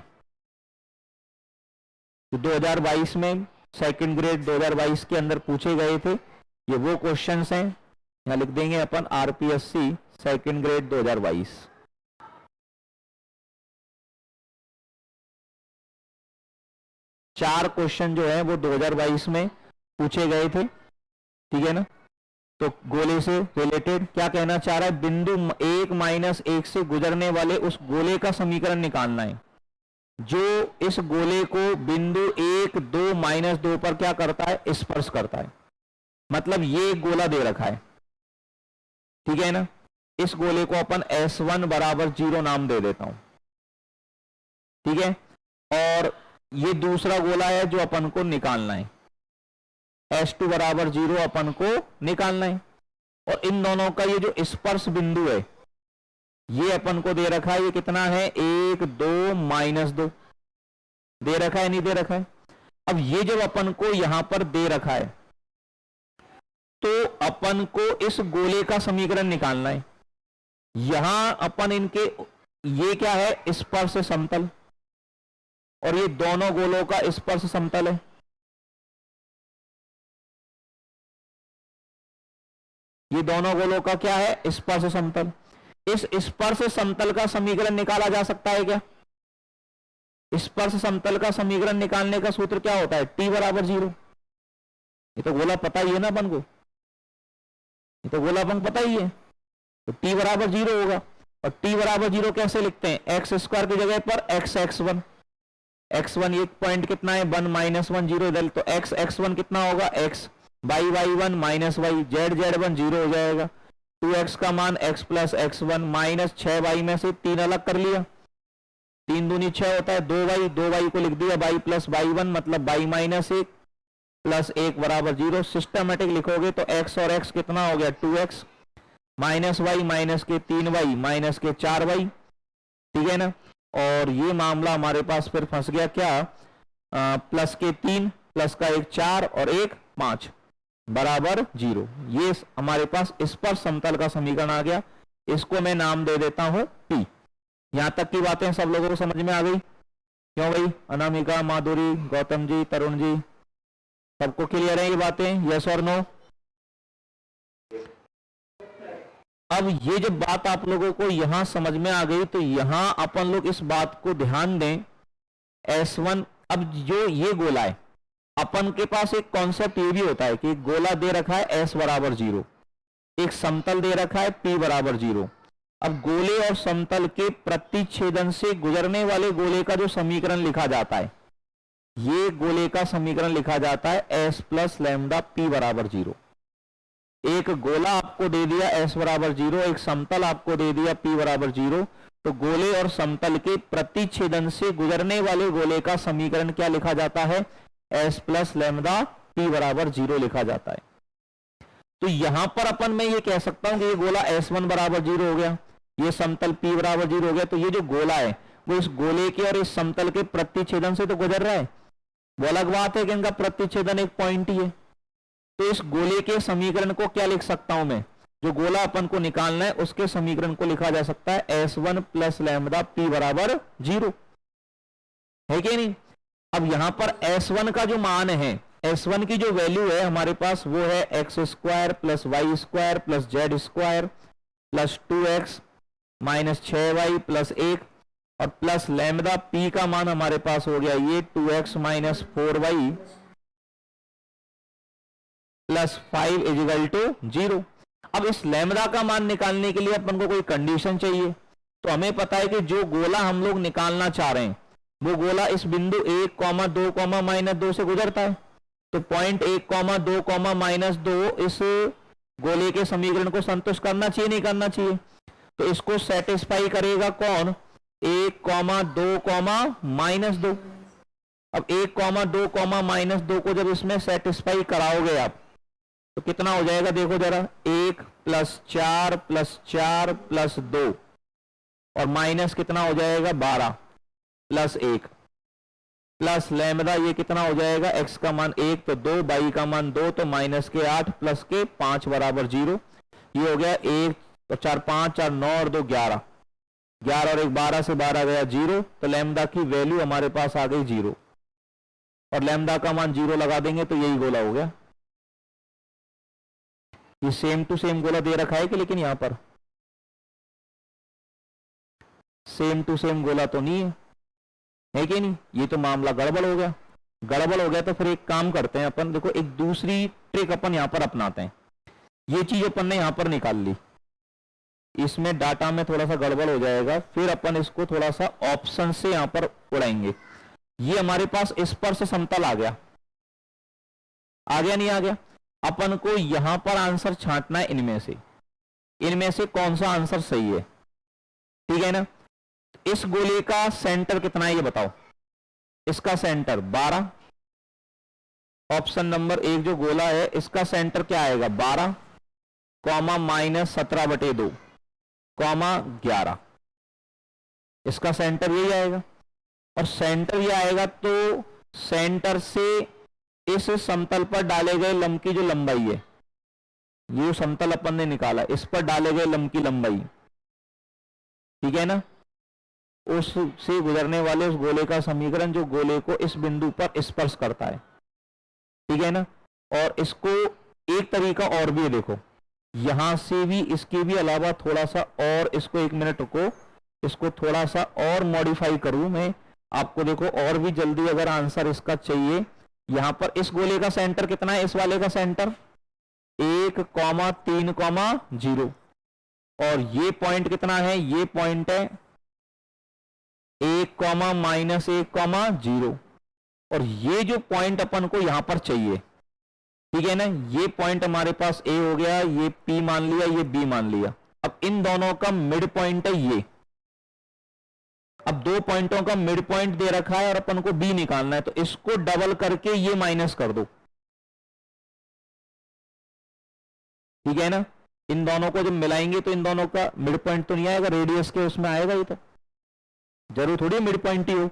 तो 2022 में सेकंड ग्रेड 2022 के अंदर पूछे गए थे, ये वो क्वेश्चंस हैं। यहां लिख देंगे अपन आरपीएससी सेकंड ग्रेड 2022। चार क्वेश्चन जो है वो 2022 में पूछे गए थे, ठीक है ना। तो गोले से रिलेटेड क्या कहना चाह रहा है, बिंदु 1-1 से गुजरने वाले उस गोले का समीकरण निकालना है जो इस गोले को बिंदु 1, 2, -2 पर क्या करता है, स्पर्श करता है। मतलब ये एक गोला दे रखा है, ठीक है ना। इस गोले को अपन S1 = 0 नाम दे देता हूं, ठीक है। और ये दूसरा गोला है जो अपन को निकालना है, S2 = 0 अपन को निकालना है। और इन दोनों का ये जो स्पर्श बिंदु है ये अपन को दे रखा है, ये कितना है, 1, 2, -2 दे रखा है, नहीं दे रखा है। अब ये जब अपन को यहां पर दे रखा है तो अपन को इस गोले का समीकरण निकालना है। यहां अपन इनके, ये क्या है, स्पर्श समतल, और ये दोनों गोलों का स्पर्श समतल है। ये दोनों गोलों का क्या है, स्पर्श समतल। इस स्पर्श समतल का समीकरण निकाला जा सकता है क्या? स्पर्श समतल का समीकरण निकालने का सूत्र क्या होता है, t = 0। ये तो गोला पता ही है ना अपन को, ये तो गोला अपन पता ही है। तो t = 0 होगा। और t = 0 कैसे लिखते हैं, x² की जगह पर x(x1), x1 एक पॉइंट कितना है, 1, -1, 0 इधर, तो x(x1) कितना होगा, x, y(y1) -y, z(z1) 0 हो जाएगा। 2x का मान x + x1 -6y में से 3 अलग कर लिया, 3 दूनी 6 होता है, 2y को लिख दिया y + y1, मतलब y - 1 + 1 = 0। सिस्टमेटिक लिखोगे तो x और x कितना हो गया, 2x -y - 3y - 4y, ठीक है ना। और ये मामला हमारे पास फिर फंस गया क्या, +3 +1 4 और 1 5 = 0। ये हमारे पास स्पर्श समतल का समीकरण आ गया। इसको मैं नाम दे देता हूं P। यहां तक की बातें सब लोगों को समझ में आ गई? क्यों भाई, अनामिका, माधुरी, गौतम जी, तरुण जी, सबको क्लियर है ये बातें, यस और नो? अब ये जब बात आप लोगों को यहां समझ में आ गई तो यहां अपन लोग इस बात को ध्यान दें, S1, अब जो ये गोला है, अपन के पास एक कॉन्सेप्ट ये भी होता है कि गोला दे रखा है S = 0, एक समतल दे रखा है P = 0। अब गोले और समतल के प्रतिच्छेदन से गुजरने वाले गोले का जो समीकरण लिखा जाता है, ये गोले का समीकरण लिखा जाता है S + λ P = 0। एक गोला आपको दे दिया S = 0, एक समतल आपको दे दिया P = 0, तो गोले और समतल के प्रतिच्छेदन से गुजरने वाले गोले का समीकरण क्या लिखा जाता है, S + λ P = 0 लिखा जाता है। तो यहां पर अपन मैं ये कह सकता हूं कि ये गोला S1 = 0 हो गया, ये समतल P = 0 हो गया, तो ये जो गोला है वो इस गोले के और इस समतल के प्रतिच्छेदन से तो गुजर रहा है। वो अलग बात है कि इनका प्रतिच्छेदन एक पॉइंट ही है। तो इस गोले के समीकरण को क्या लिख सकता हूं मैं, जो गोला अपन को निकालना है उसके समीकरण को लिखा जा सकता है S1 + λ P = 0, है कि नहीं। अब यहां पर S1 का जो मान है, S1 की जो वैल्यू है हमारे पास वो है x² + y² + z² + 2x - 6y + 1 और प्लस लैम्बडा P का मान हमारे पास हो गया ये 2x - 4y + 5 = 0। अब इस लैम्बडा का मान निकालने के लिए अपन को कोई कंडीशन चाहिए। तो हमें पता है कि जो गोला हम लोग निकालना चाह रहे हैं वो गोला इस बिंदु 1, 2, -2 से गुजरता है। तो पॉइंट 1, 2, -2 इस गोले के समीकरण को संतुष्ट करना चाहिए, नहीं करना चाहिए। तो इसको सेटिस्फाई करेगा कौन, 1, 2, -2। अब 1,2,-2 को जब इसमें सेटिस्फाई कराओगे आप तो कितना हो जाएगा, देखो जरा, 1 + 4 + 4 + 2 और माइनस कितना हो जाएगा 12 + 1 प्लस लैम्बडा, ये कितना हो जाएगा, x का मान 1 तो 2, y का मान 2 तो -8 + के 5 = 0। ये हो गया 1 तो 4 5 4 9 और 2 11, 11 और 1 12 से 12 गया 0, तो लैम्बडा की वैल्यू हमारे पास आ गई 0 और लैम्बडा का मान 0 लगा देंगे तो यही गोला हो गया। ये सेम टू सेम गोला दे रखा है कि, लेकिन यहां पर सेम टू सेम गोला तो नहीं है कि नहीं, ये तो मामला गड़बड़ हो गया। गड़बड़ हो गया तो फिर एक काम करते हैं अपन, देखो एक दूसरी ट्रिक अपन यहां पर अपनाते हैं। ये चीज अपन ने यहां पर निकाल ली, इसमें डाटा में थोड़ा सा गड़बड़ हो जाएगा, फिर अपन इसको थोड़ा सा ऑप्शन से यहां पर उड़ाएंगे। ये हमारे पास स्पर्श समतल आ गया नहीं आ गया। अपन को यहां पर आंसर छांटना है इनमें से कौन सा आंसर सही है, ठीक है ना। इस गोले का सेंटर कितना है ये बताओ, इसका सेंटर 12, ऑप्शन नंबर 1 जो गोला है इसका सेंटर क्या आएगा 12, -17/2, 11, इसका सेंटर यही आएगा। और सेंटर ये आएगा तो सेंटर से इस समतल पर डाले गए लंब की जो लंबाई है, ये समतल अपन ने निकाला, इस पर डाले गए लंब की लंबाई, ठीक है ना, उससे गुजरने वाले उस गोले का समीकरण जो गोले को इस बिंदु पर स्पर्श करता है, ठीक है ना। और इसको एक तरीका और भी है, देखो यहां से भी, इसके भी अलावा थोड़ा सा और, इसको 1 मिनट रुको, इसको थोड़ा सा और मॉडिफाई करूं मैं आपको, देखो और भी जल्दी अगर आंसर इसका चाहिए। यहां पर इस गोले का सेंटर कितना है, इस वाले का सेंटर 1,3,0 और ये पॉइंट कितना है, ये पॉइंट है 1, -1,0 और ये जो पॉइंट अपन को यहां पर चाहिए, ठीक है ना, ये पॉइंट हमारे पास ए हो गया, ये पी मान लिया, ये बी मान लिया। अब इन दोनों का मिड पॉइंट है ये, अब 2 पॉइंटों का मिड पॉइंट दे रखा है और अपन को बी निकालना है, तो इसको डबल करके ये माइनस कर दो, ठीक है ना। इन दोनों को जब मिलाएंगे तो इन दोनों का मिड पॉइंट तो नहीं आएगा, रेडियस के उसमें आएगा, ये तो जरूर थोड़ी मिड पॉइंट ही हो,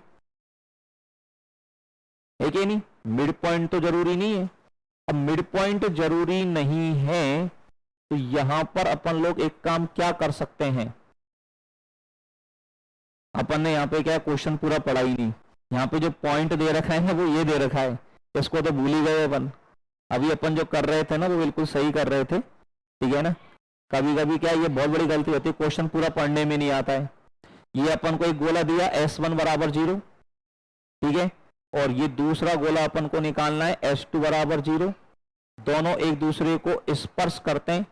है कि नहीं, मिड पॉइंट तो जरूरी नहीं है। अब मिड पॉइंट जरूरी नहीं है तो यहां पर अपन लोग एक काम क्या कर सकते हैं, अपन ने यहाँ पे क्या क्वेश्चन पूरा पढ़ा ही नहीं, यहाँ पे जो पॉइंट दे रखा है ना वो ये दे रखा है, इसको तो भूल ही गए अपन। अभी अपन जो कर रहे थे ना वो बिल्कुल सही कर रहे थे, ठीक है ना। कभी कभी क्या ये बहुत बड़ी गलती होती है, क्वेश्चन पूरा पढ़ने में नहीं आता है। ये अपन को एक गोला दिया S1 = 0, ठीक है, और ये दूसरा गोला अपन को निकालना है S2 = 0। दोनों एक दूसरे को स्पर्श करते हैं,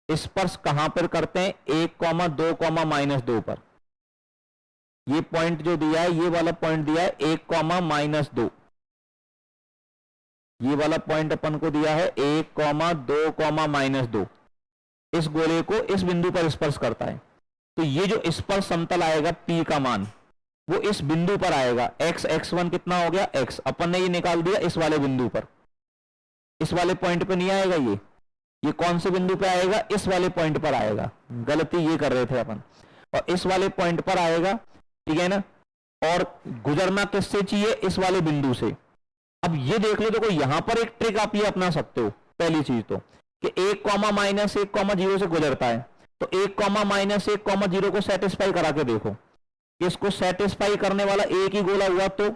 स्पर्श कहां पर करते हैं, 1, 2, -2 पर। ये पॉइंट जो दिया है, ये वाला पॉइंट दिया है 1, -2, ये वाला पॉइंट अपन को दिया है 1, 2, -2, इस गोले को इस बिंदु पर स्पर्श करता है। तो ये जो स्पर्श समतल आएगा P का मान वो इस बिंदु पर आएगा, x1 कितना हो गया x, अपन ने ये निकाल दिया इस वाले बिंदु पर, इस वाले पॉइंट पे नहीं आएगा, ये कौन से बिंदु पे आएगा, इस वाले पॉइंट पर आएगा, गलती ये कर रहे थे अपन, और इस वाले पॉइंट पर आएगा, ठीक है ना। और गुजरना किससे चाहिए, इस वाले बिंदु से। अब ये देख लो, देखो यहां पर एक ट्रिक आप ये अपना सकते हो। पहली चीज तो कि 1, -1, 0 से गुजरता है, तो 1, -1, 0 को सेटिस्फाई करा के देखो, इसको सेटिस्फाई करने वाला एक ही गोला हुआ तो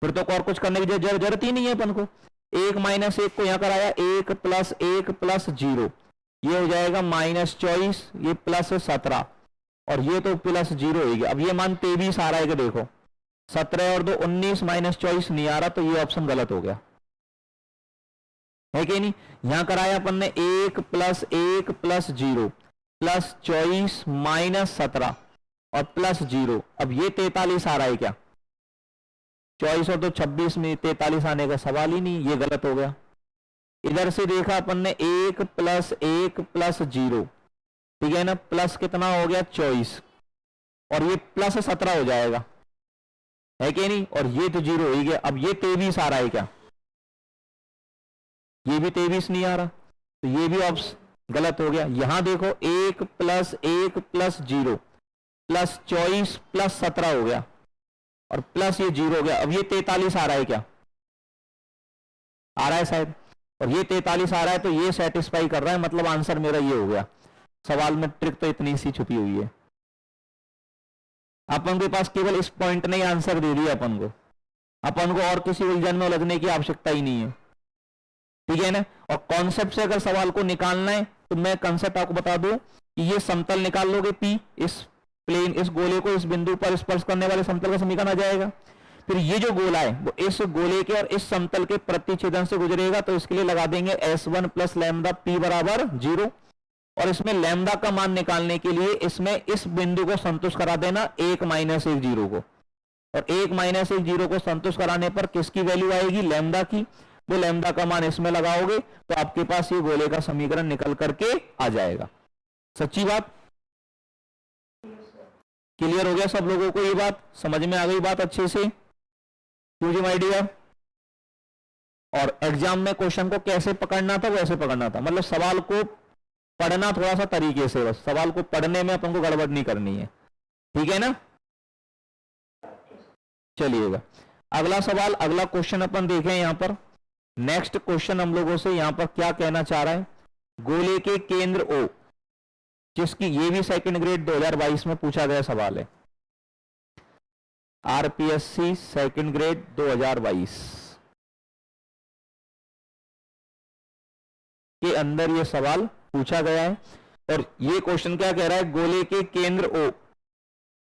फिर तो और कुछ करने की जरूरत ही नहीं है अपन को। 1 -1 को यहां कराया, 1 + 1 + 0, ये हो जाएगा -24, ये +17 और ये तो +0 हो गया। अब ये मान 23 आ रहा है कि देखो, 17 और 2 19, -24 नहीं आ रहा, तो ये ऑप्शन गलत हो गया, है कि नहीं। यहां कराया अपन ने 1 + 1 + 0 +24 -17 और +0, अब ये 43 आ रहा है क्या, 24 और 2 26 में 43 आने का सवाल ही नहीं, ये गलत हो गया। इधर से देखा अपन ने 1 + 1 + 0, ठीक है ना, प्लस कितना हो गया 24 और ये +17 हो जाएगा, है कि नहीं, और ये तो 0 हो ही गया। अब ये 23 आ रहा है क्या, ये भी 23 नहीं आ रहा, तो ये भी ऑप्शन गलत हो गया। यहां देखो 1 + 1 + 0 + 24 + 17 हो गया, और प्लस ये 0 हो गया। अब ये 43 आ रहा है क्या, आ रहा है शायद, और ये 43 आ रहा है, तो ये सेटिस्फाई कर रहा है, मतलब आंसर मेरा ये हो गया। सवाल में ट्रिक तो इतनी सी छुपी हुई है। अपन के पास केवल इस पॉइंट ने आंसर दे दिया अपन को और किसी उलझन में उलझने की आवश्यकता ही नहीं है, ठीक है ना। और कॉन्सेप्ट से अगर सवाल को निकालना है तो मैं कॉन्सेप्ट आपको बता दूं कि ये समतल निकाल लोगे P, इस प्लेन, इस गोले को इस बिंदु पर स्पर्श करने वाले समतल का समीकरण आ जाएगा। फिर ये जो गोला है वो इस गोले के और इस समतल के प्रतिच्छेदन से गुजरेगा, तो इसके लिए लगा देंगे S1 + लैम्डा P बराबर 0, और इसमें लैम्डा का मान निकालने के लिए इसमें इस बिंदु को संतुष्ट करा देना 1 - 1 0 को, और 1 - 1 0 को संतुष्ट कराने पर किसकी वैल्यू आएगी, लैम्डा की। वो लैम्डा का मान इसमें लगाओगे तो आपके पास ये गोले का समीकरण निकल करके आ जाएगा। सच्ची बात, क्लियर हो गया सब लोगों को, ये बात समझ में आ गई बात अच्छे से, क्यों जी माय डियर। और एग्जाम में क्वेश्चन को कैसे पकड़ना था, वैसे पकड़ना था, मतलब सवाल को पढ़ना थोड़ा सा तरीके से, बस सवाल को पढ़ने में अपन को गड़बड़ नहीं करनी है, ठीक है ना। चलिएगा अगला सवाल, अगला क्वेश्चन अपन देखें यहां पर। नेक्स्ट क्वेश्चन हम लोगों से यहां पर क्या कहना चाह रहा है, गोले के केंद्र O, जिसकी ये भी सेकंड ग्रेड 2022 में पूछा गया सवाल है, आरपीएससी सेकंड ग्रेड 2022 के अंदर ये सवाल पूछा गया है। और ये क्वेश्चन क्या कह रहा है, गोले के केंद्र O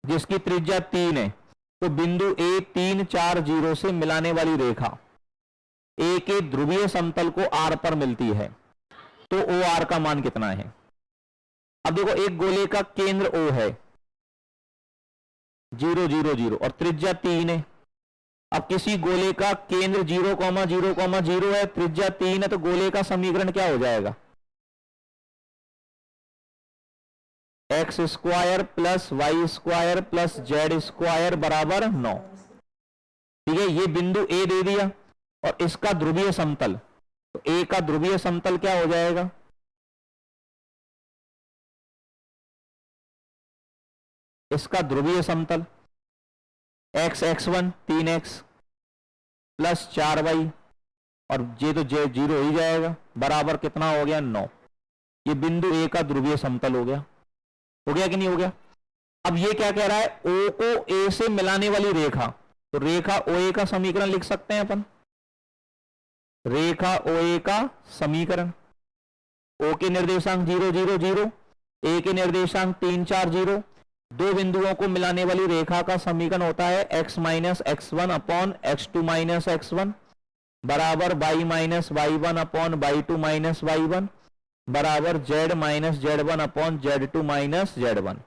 जिसकी त्रिज्या 3 है, तो बिंदु A 3 4 0 से मिलाने वाली रेखा A के ध्रुवीय समतल को R पर मिलती है, तो OR का मान कितना है। अब देखो एक गोले का केंद्र O है 0 0 0 और त्रिज्या 3 है। अब किसी गोले का केंद्र 0 0 0 है, त्रिज्या 3 है, तो गोले का समीकरण क्या हो जाएगा, x² + y² + z² बराबर 9। ठीक है, ये बिंदु A दे दिया और इसका ध्रुवीय समतल, तो A का ध्रुवीय समतल क्या हो जाएगा, इसका ध्रुवीय समतल x x1 3x + 4y, और ये तो j 0 ही जाएगा, बराबर कितना हो गया 9। ये बिंदु A का ध्रुवीय समतल हो गया कि नहीं हो गया। अब ये क्या कह रहा है, O को A से मिलाने वाली रेखा, तो रेखा OA का समीकरण लिख सकते हैं अपन, रेखा OA का समीकरण, O के निर्देशांक 0 0 0, A के निर्देशांक 3 4 0, दो बिंदुओं को मिलाने वाली रेखा का समीकरण होता है x - x1 / x2 - x1 बराबर y - y1 / y2 - y1 बराबर z - z1 / z2 - z1।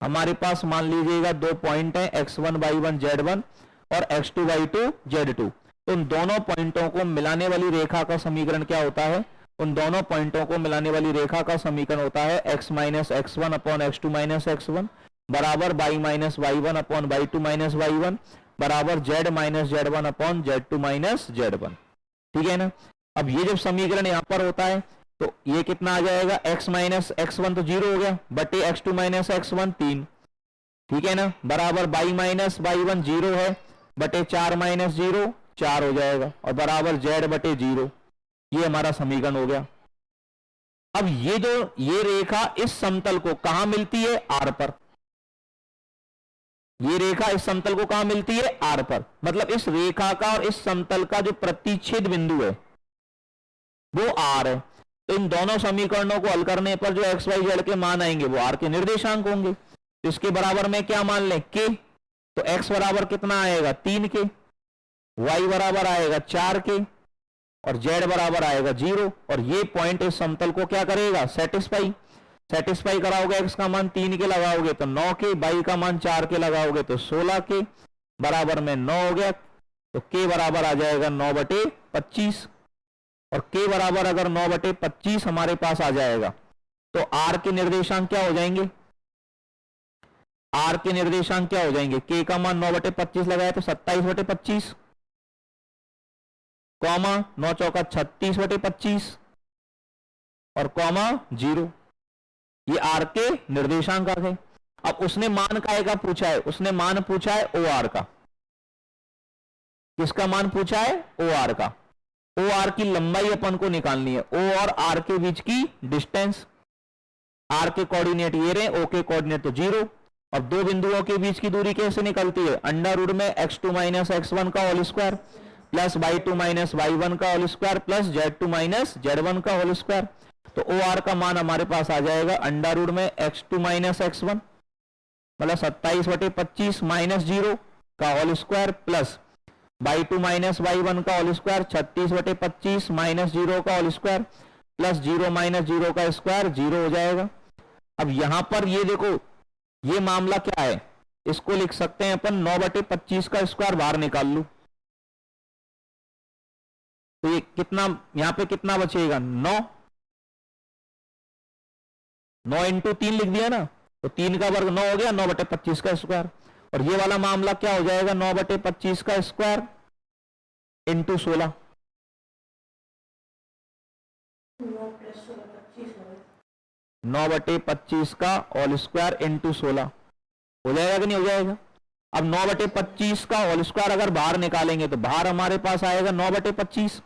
हमारे पास मान लीजिएगा दो पॉइंट है x1 y1 z1 और x2 y2 z2, तो उन दोनों पॉइंटों को मिलाने वाली रेखा का समीकरण क्या होता है, उन दोनों पॉइंटों को मिलाने वाली रेखा का समीकरण होता है x - x1 / x2 - x1 बराबर y - y1 / y2 - y1 बराबर z - z1 / z2 - z1। ठीक है ना। अब ये जब समीकरण यहां पर होता है तो ये कितना आ जाएगा, x - x1 तो 0 हो गया, बटे x2 - x1 3, ठीक है ना, बराबर y - y1 0 है, बटे 4 - 0 4 हो जाएगा, और बराबर z बटे 0। ये हमारा समीकरण हो गया। अब ये रेखा इस समतल को कहां मिलती है, R पर। ये रेखा इस समतल को कहां मिलती है, R पर, मतलब इस रेखा का और इस समतल का जो प्रतिच्छेद बिंदु है वो R है। तो इन दोनों समीकरणों को हल करने पर जो x y z के मान आएंगे वो R के निर्देशांक होंगे। तो इसके बराबर में क्या मान लें, k, तो x बराबर कितना आएगा 3k, y बराबर आएगा 4k और z बराबर आएगा 0। और ये पॉइंट इस समतल को क्या करेगा, सेटिस्फाई कराओगे, x का मान 3 के लगाओगे तो 9k, y का मान 4 के लगाओगे तो 16k बराबर में 9 हो गया। तो k बराबर आ जाएगा 9/25, और k बराबर अगर 9/25 हमारे पास आ जाएगा तो r के निर्देशांक क्या हो जाएंगे, आर के निर्देशांक क्या हो जाएंगे, के का मान 9/25 लगाया तो 27/25, कॉमा 9 चौका 36/25 और कॉमा 0। ये आर के निर्देशांक आ गए। अब उसने मान काय का पूछा है, उसने मान पूछा है ओ आर का। किसका मान पूछा है, ओ आर का। ओ आर की लंबाई अपन को निकालनी है, ओ और आर के बीच की डिस्टेंस। आर के कोऑर्डिनेट ये रहे, ओ के कोऑर्डिनेट तो 0। अब दो बिंदुओं के बीच की दूरी कैसे निकलती है, अंडर रूट में x2 माइनस x1 का whole square plus y2 minus y1 का whole square plus z2 minus z1 का होल स्क्वायर। तो ओ आर का मान हमारे पास आ जाएगा अंडर रूट में x2 माइनस x1 मतलब 27/25 माइनस 0 का whole square plus y2 minus y1 का होल स्क्वायर 36/25 माइनस 0 का होल स्क्वायर प्लस 0 माइनस 0 का स्क्वायर 0 हो जाएगा। अब यहां पर ये देखो, ये मामला क्या है, इसको लिख सकते हैं अपन 9/25 का स्क्वायर बाहर निकाल लूं तो ये कितना, यहां पे कितना बचेगा 9 इंटू 3 लिख दिया ना, तो 3 का वर्ग 9 हो गया, 9/25 का स्क्वायर। और ये वाला मामला क्या हो जाएगा, 9/25 का स्क्वायर इंटू 16। 9/25 का होल स्क्वायर इंटू 16 हो जाएगा कि नहीं हो जाएगा। अब 9/25 का होल स्क्वायर अगर बाहर निकालेंगे तो बाहर हमारे पास आएगा 9/25,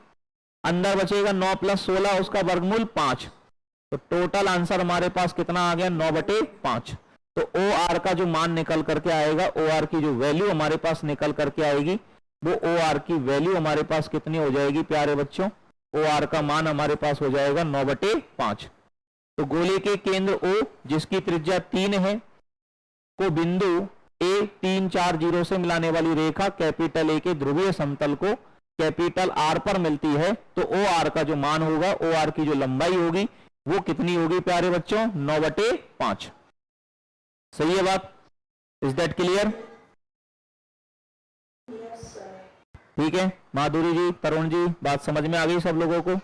अंदर बचेगा 9 प्लस 16 उसका वर्गमूल 5। तो टोटल आंसर हमारे पास कितना आ गया 9/5। तो ओ आर का जो मान निकल करके आएगा, ओ आर की जो वैल्यू हमारे पास निकल करके आएगी, वो ओ आर की वैल्यू हमारे पास कितनी हो जाएगी प्यारे बच्चों, ओ आर का मान हमारे पास हो जाएगा 9/5। तो गोले के केंद्र O जिसकी त्रिज्या 3 है को बिंदु A 3 4 0 से मिलाने वाली रेखा कैपिटल A के ध्रुवीय समतल को कैपिटल R पर मिलती है, तो ओ आर का जो मान होगा, ओ आर की जो लंबाई होगी वो कितनी होगी प्यारे बच्चों 9/5। सही है बात, इज दैट क्लियर। ठीक है माधुरी जी, तरुण जी, बात समझ में आ गई सब लोगों को।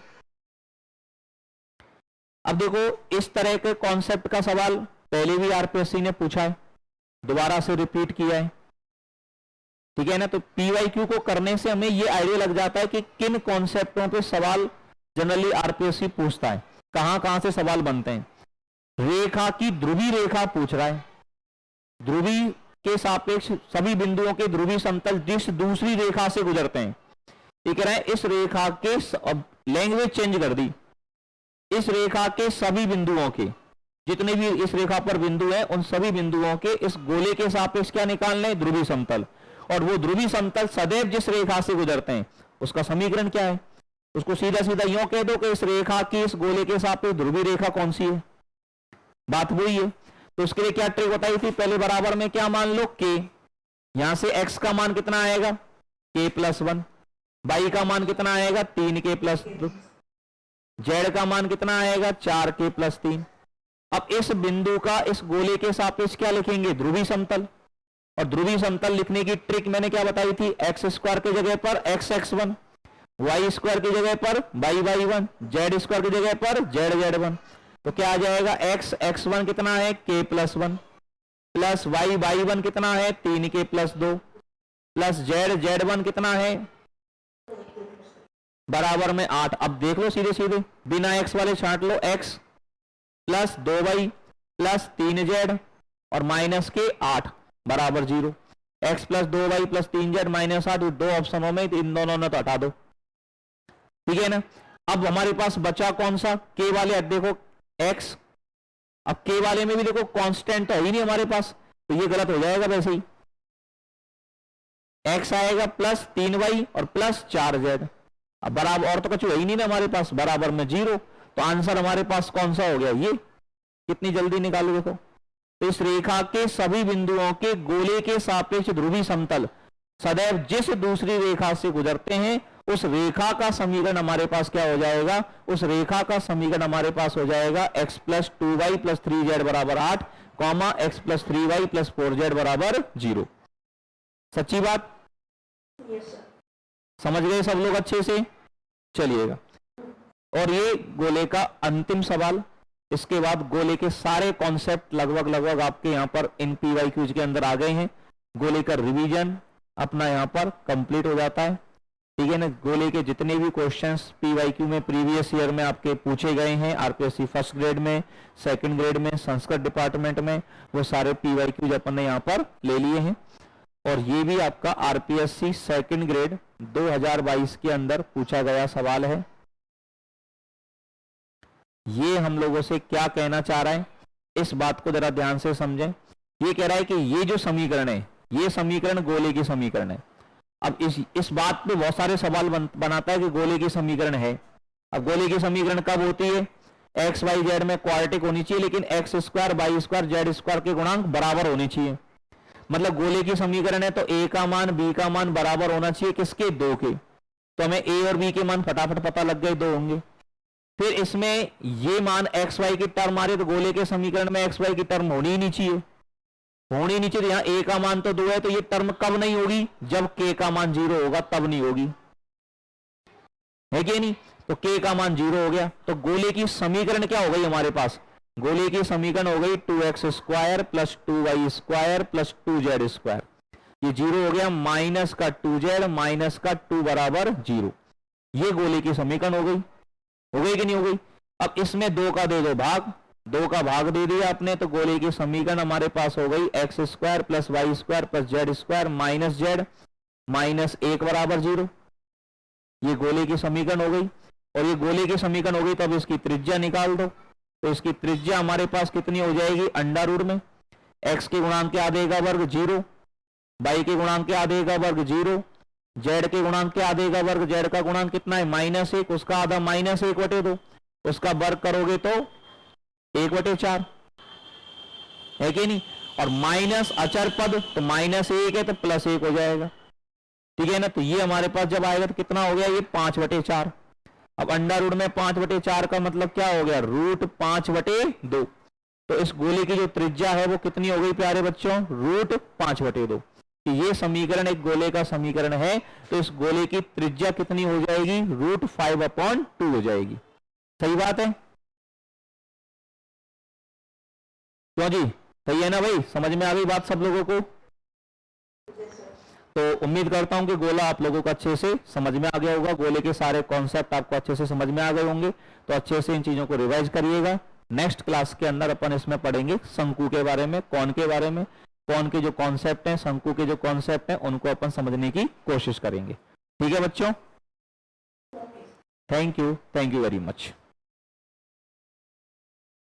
अब देखो इस तरह के कॉन्सेप्ट का सवाल पहले भी आरपीएससी ने पूछा है, दोबारा से रिपीट किया है, ठीक है ना। तो पीवाईक्यू को करने से हमें ये आइडिया लग जाता है कि किन कॉन्सेप्टों पे सवाल जनरली आरपीएससी पूछता है, कहां कहां से सवाल बनते हैं। रेखा की ध्रुवी रेखा पूछ रहा है, ध्रुवी के सापेक्ष सभी बिंदुओं के ध्रुवी समतल जिस दूसरी रेखा से गुजरते हैं, ये कह रहा है इस रेखा के, लैंग्वेज चेंज कर दी, इस रेखा के सभी बिंदुओं के, जितने भी इस रेखा पर बिंदु हैं उन सभी बिंदुओं के इस गोले के सापेक्ष क्या निकालना है, ध्रुवी समतल। और वो ध्रुवी समतल सदैव जिस रेखा से गुजरते हैं उसका समीकरण क्या है, उसको सीधा सीधा यूं कह दो कि इस रेखा की इस गोले के सापेक्ष ध्रुवी रेखा कौन सी है, बात वही है। तो उसके लिए क्या ट्रिक बताई थी, पहले बराबर में क्या मान लो के, यहां से x का मान कितना आएगा k+1, y का मान कितना आएगा 3k+2, z का मान कितना आएगा 4k+3। अब इस बिंदु का इस गोले के सापेक्ष क्या लिखेंगे, ध्रुवी समतल। और ध्रुवी समतल लिखने की ट्रिक मैंने क्या बताई थी, x² की जगह पर x(x1), y² की जगह पर y(y1), z² की जगह पर z(z1). तो क्या आ जाएगा, x(x1) कितना है k+1 प्लस y(y1) कितना है 3k+2 प्लस z(z1) कितना है बराबर में 8। अब देख लो सीधे सीधे बिना x वाले छांट लो, x plus 2y plus 3z और माइनस के 8 बराबर 0। x plus 2y plus 3z minus 8, दो ऑप्शनों में इन दोनों ने तो हटा दो, ठीक है ना। अब हमारे पास बचा कौन सा, k वाले। अब देखो x, अब k वाले में भी देखो कांस्टेंट है ही नहीं हमारे पास, तो ये गलत हो जाएगा वैसे ही। x आएगा प्लस 3y और प्लस 4z, अब बराबर, और तो कुछ है ही नहीं ना हमारे पास, बराबर में 0। तो आंसर हमारे पास कौन सा हो गया, ये। कितनी जल्दी निकालो देखो। तो इस रेखा के सभी बिंदुओं के गोले के सापेक्ष ध्रुवी समतल सदैव जिस दूसरी रेखा से गुजरते हैं उस रेखा का समीकरण हमारे पास क्या हो जाएगा, उस रेखा का समीकरण हमारे पास हो जाएगा x plus 2y plus 3z बराबर 8, comma x plus 3y plus 4z बराबर 0। सच्ची बात, यस सर। समझ गए सब लोग अच्छे से, चलिएगा। और ये गोले का अंतिम सवाल, इसके बाद गोले के सारे कॉन्सेप्ट लगभग आपके यहाँ पर इन PYQs के अंदर आ गए हैं। गोले का रिवीजन अपना यहाँ पर कंप्लीट हो जाता है, ठीक है ना। गोले के जितने भी क्वेश्चंस PYQ में प्रीवियस ईयर में आपके पूछे गए हैं, RPSC फर्स्ट ग्रेड में, सेकंड ग्रेड में, संस्कृत डिपार्टमेंट में, वो सारे PYQ अपन ने यहाँ पर ले लिए हैं। और ये भी आपका RPSC सेकंड ग्रेड 2022 के अंदर पूछा गया सवाल है। ये हम लोगों से क्या कहना चाह रहा है, इस बात को जरा ध्यान से समझें। ये कह रहा है कि ये जो समीकरण है, ये समीकरण गोले की समीकरण है। अब इस बात पे बहुत सारे सवाल बनाता है कि गोले की समीकरण है। अब गोले की समीकरण कब होती है, एक्स वाई जेड में क्वाड्रेटिक होनी चाहिए, लेकिन x square y square z square के गुणांक बराबर होने चाहिए। मतलब गोले की समीकरण है तो ए का मान बी का मान बराबर होना चाहिए, किसके, दो के। तो हमें ए और बी के मान फटाफट पता लग गए, दो होंगे। फिर इसमें ये मान एक्स वाई की टर्म आ रही है, तो गोले के समीकरण में एक्स वाई की टर्म होनी ही नहीं चाहिए, होनी नहीं चाहिए। यहाँ ए का मान तो 2 है, तो ये टर्म कब नहीं होगी, जब के का मान 0 होगा, तब नहीं होगी, है कि नहीं। तो के का मान 0 हो गया, तो गोले की समीकरण क्या हो गई हमारे पास, गोले की समीकरण हो गई 2x square plus 2y square plus 2z square. ये 0 हो गया, माइनस का 2z माइनस का 2 बराबर 0। ये गोले की समीकरण हो गई कि नहीं हो गई। अब इसमें 2 का दे दो भाग, 2 का भाग दे दिया आपने, तो गोले की समीकरण हमारे पास हो गई x square plus Y square plus Z square minus z minus 1 बराबर 0। ये गोले की समीकरण हो गई। और ये गोले की समीकरण हो गई, तो अब इसकी त्रिज्या निकाल दो। तो इसकी त्रिज्या हमारे पास कितनी हो जाएगी, अंडा रूट में एक्स के गुणांक के आधे का वर्ग 0, वाई के गुणांक के आधे का वर्ग 0, जेड के गुणांक के आधे का वर्ग, जेड का गुणांक कितना है -1, उसका आधा -1/2, उसका वर्ग करोगे तो 1/4, है कि नहीं। और माइनस अचर पद, तो -1 है तो +1 हो जाएगा, ठीक है ना। तो ये हमारे पास जब आएगा तो कितना हो गया, ये 5/4। अब अंडा रूट में 5/4 का मतलब क्या हो गया, √5/2। तो इस गोले की जो त्रिज्या है वो कितनी हो गई प्यारे बच्चों, √5/2। कि ये समीकरण एक गोले का समीकरण है, तो इस गोले की त्रिज्या कितनी हो जाएगी, √5/2 हो जाएगी। सही बात है, क्यों जी, सही है ना भाई, समझ में आ गई बात सब लोगों को। तो उम्मीद करता हूं कि गोला आप लोगों को अच्छे से समझ में आ गया होगा, गोले के सारे कॉन्सेप्ट आपको अच्छे से समझ में आ गए होंगे। तो अच्छे से इन चीजों को रिवाइज करिएगा। नेक्स्ट क्लास के अंदर अपन इसमें पढ़ेंगे शंकु के बारे में, कौन के बारे में, कौन के जो कॉन्सेप्ट हैं, शंकु के जो कॉन्सेप्ट हैं, उनको अपन समझने की कोशिश करेंगे। ठीक है बच्चों, थैंक यू वेरी मच।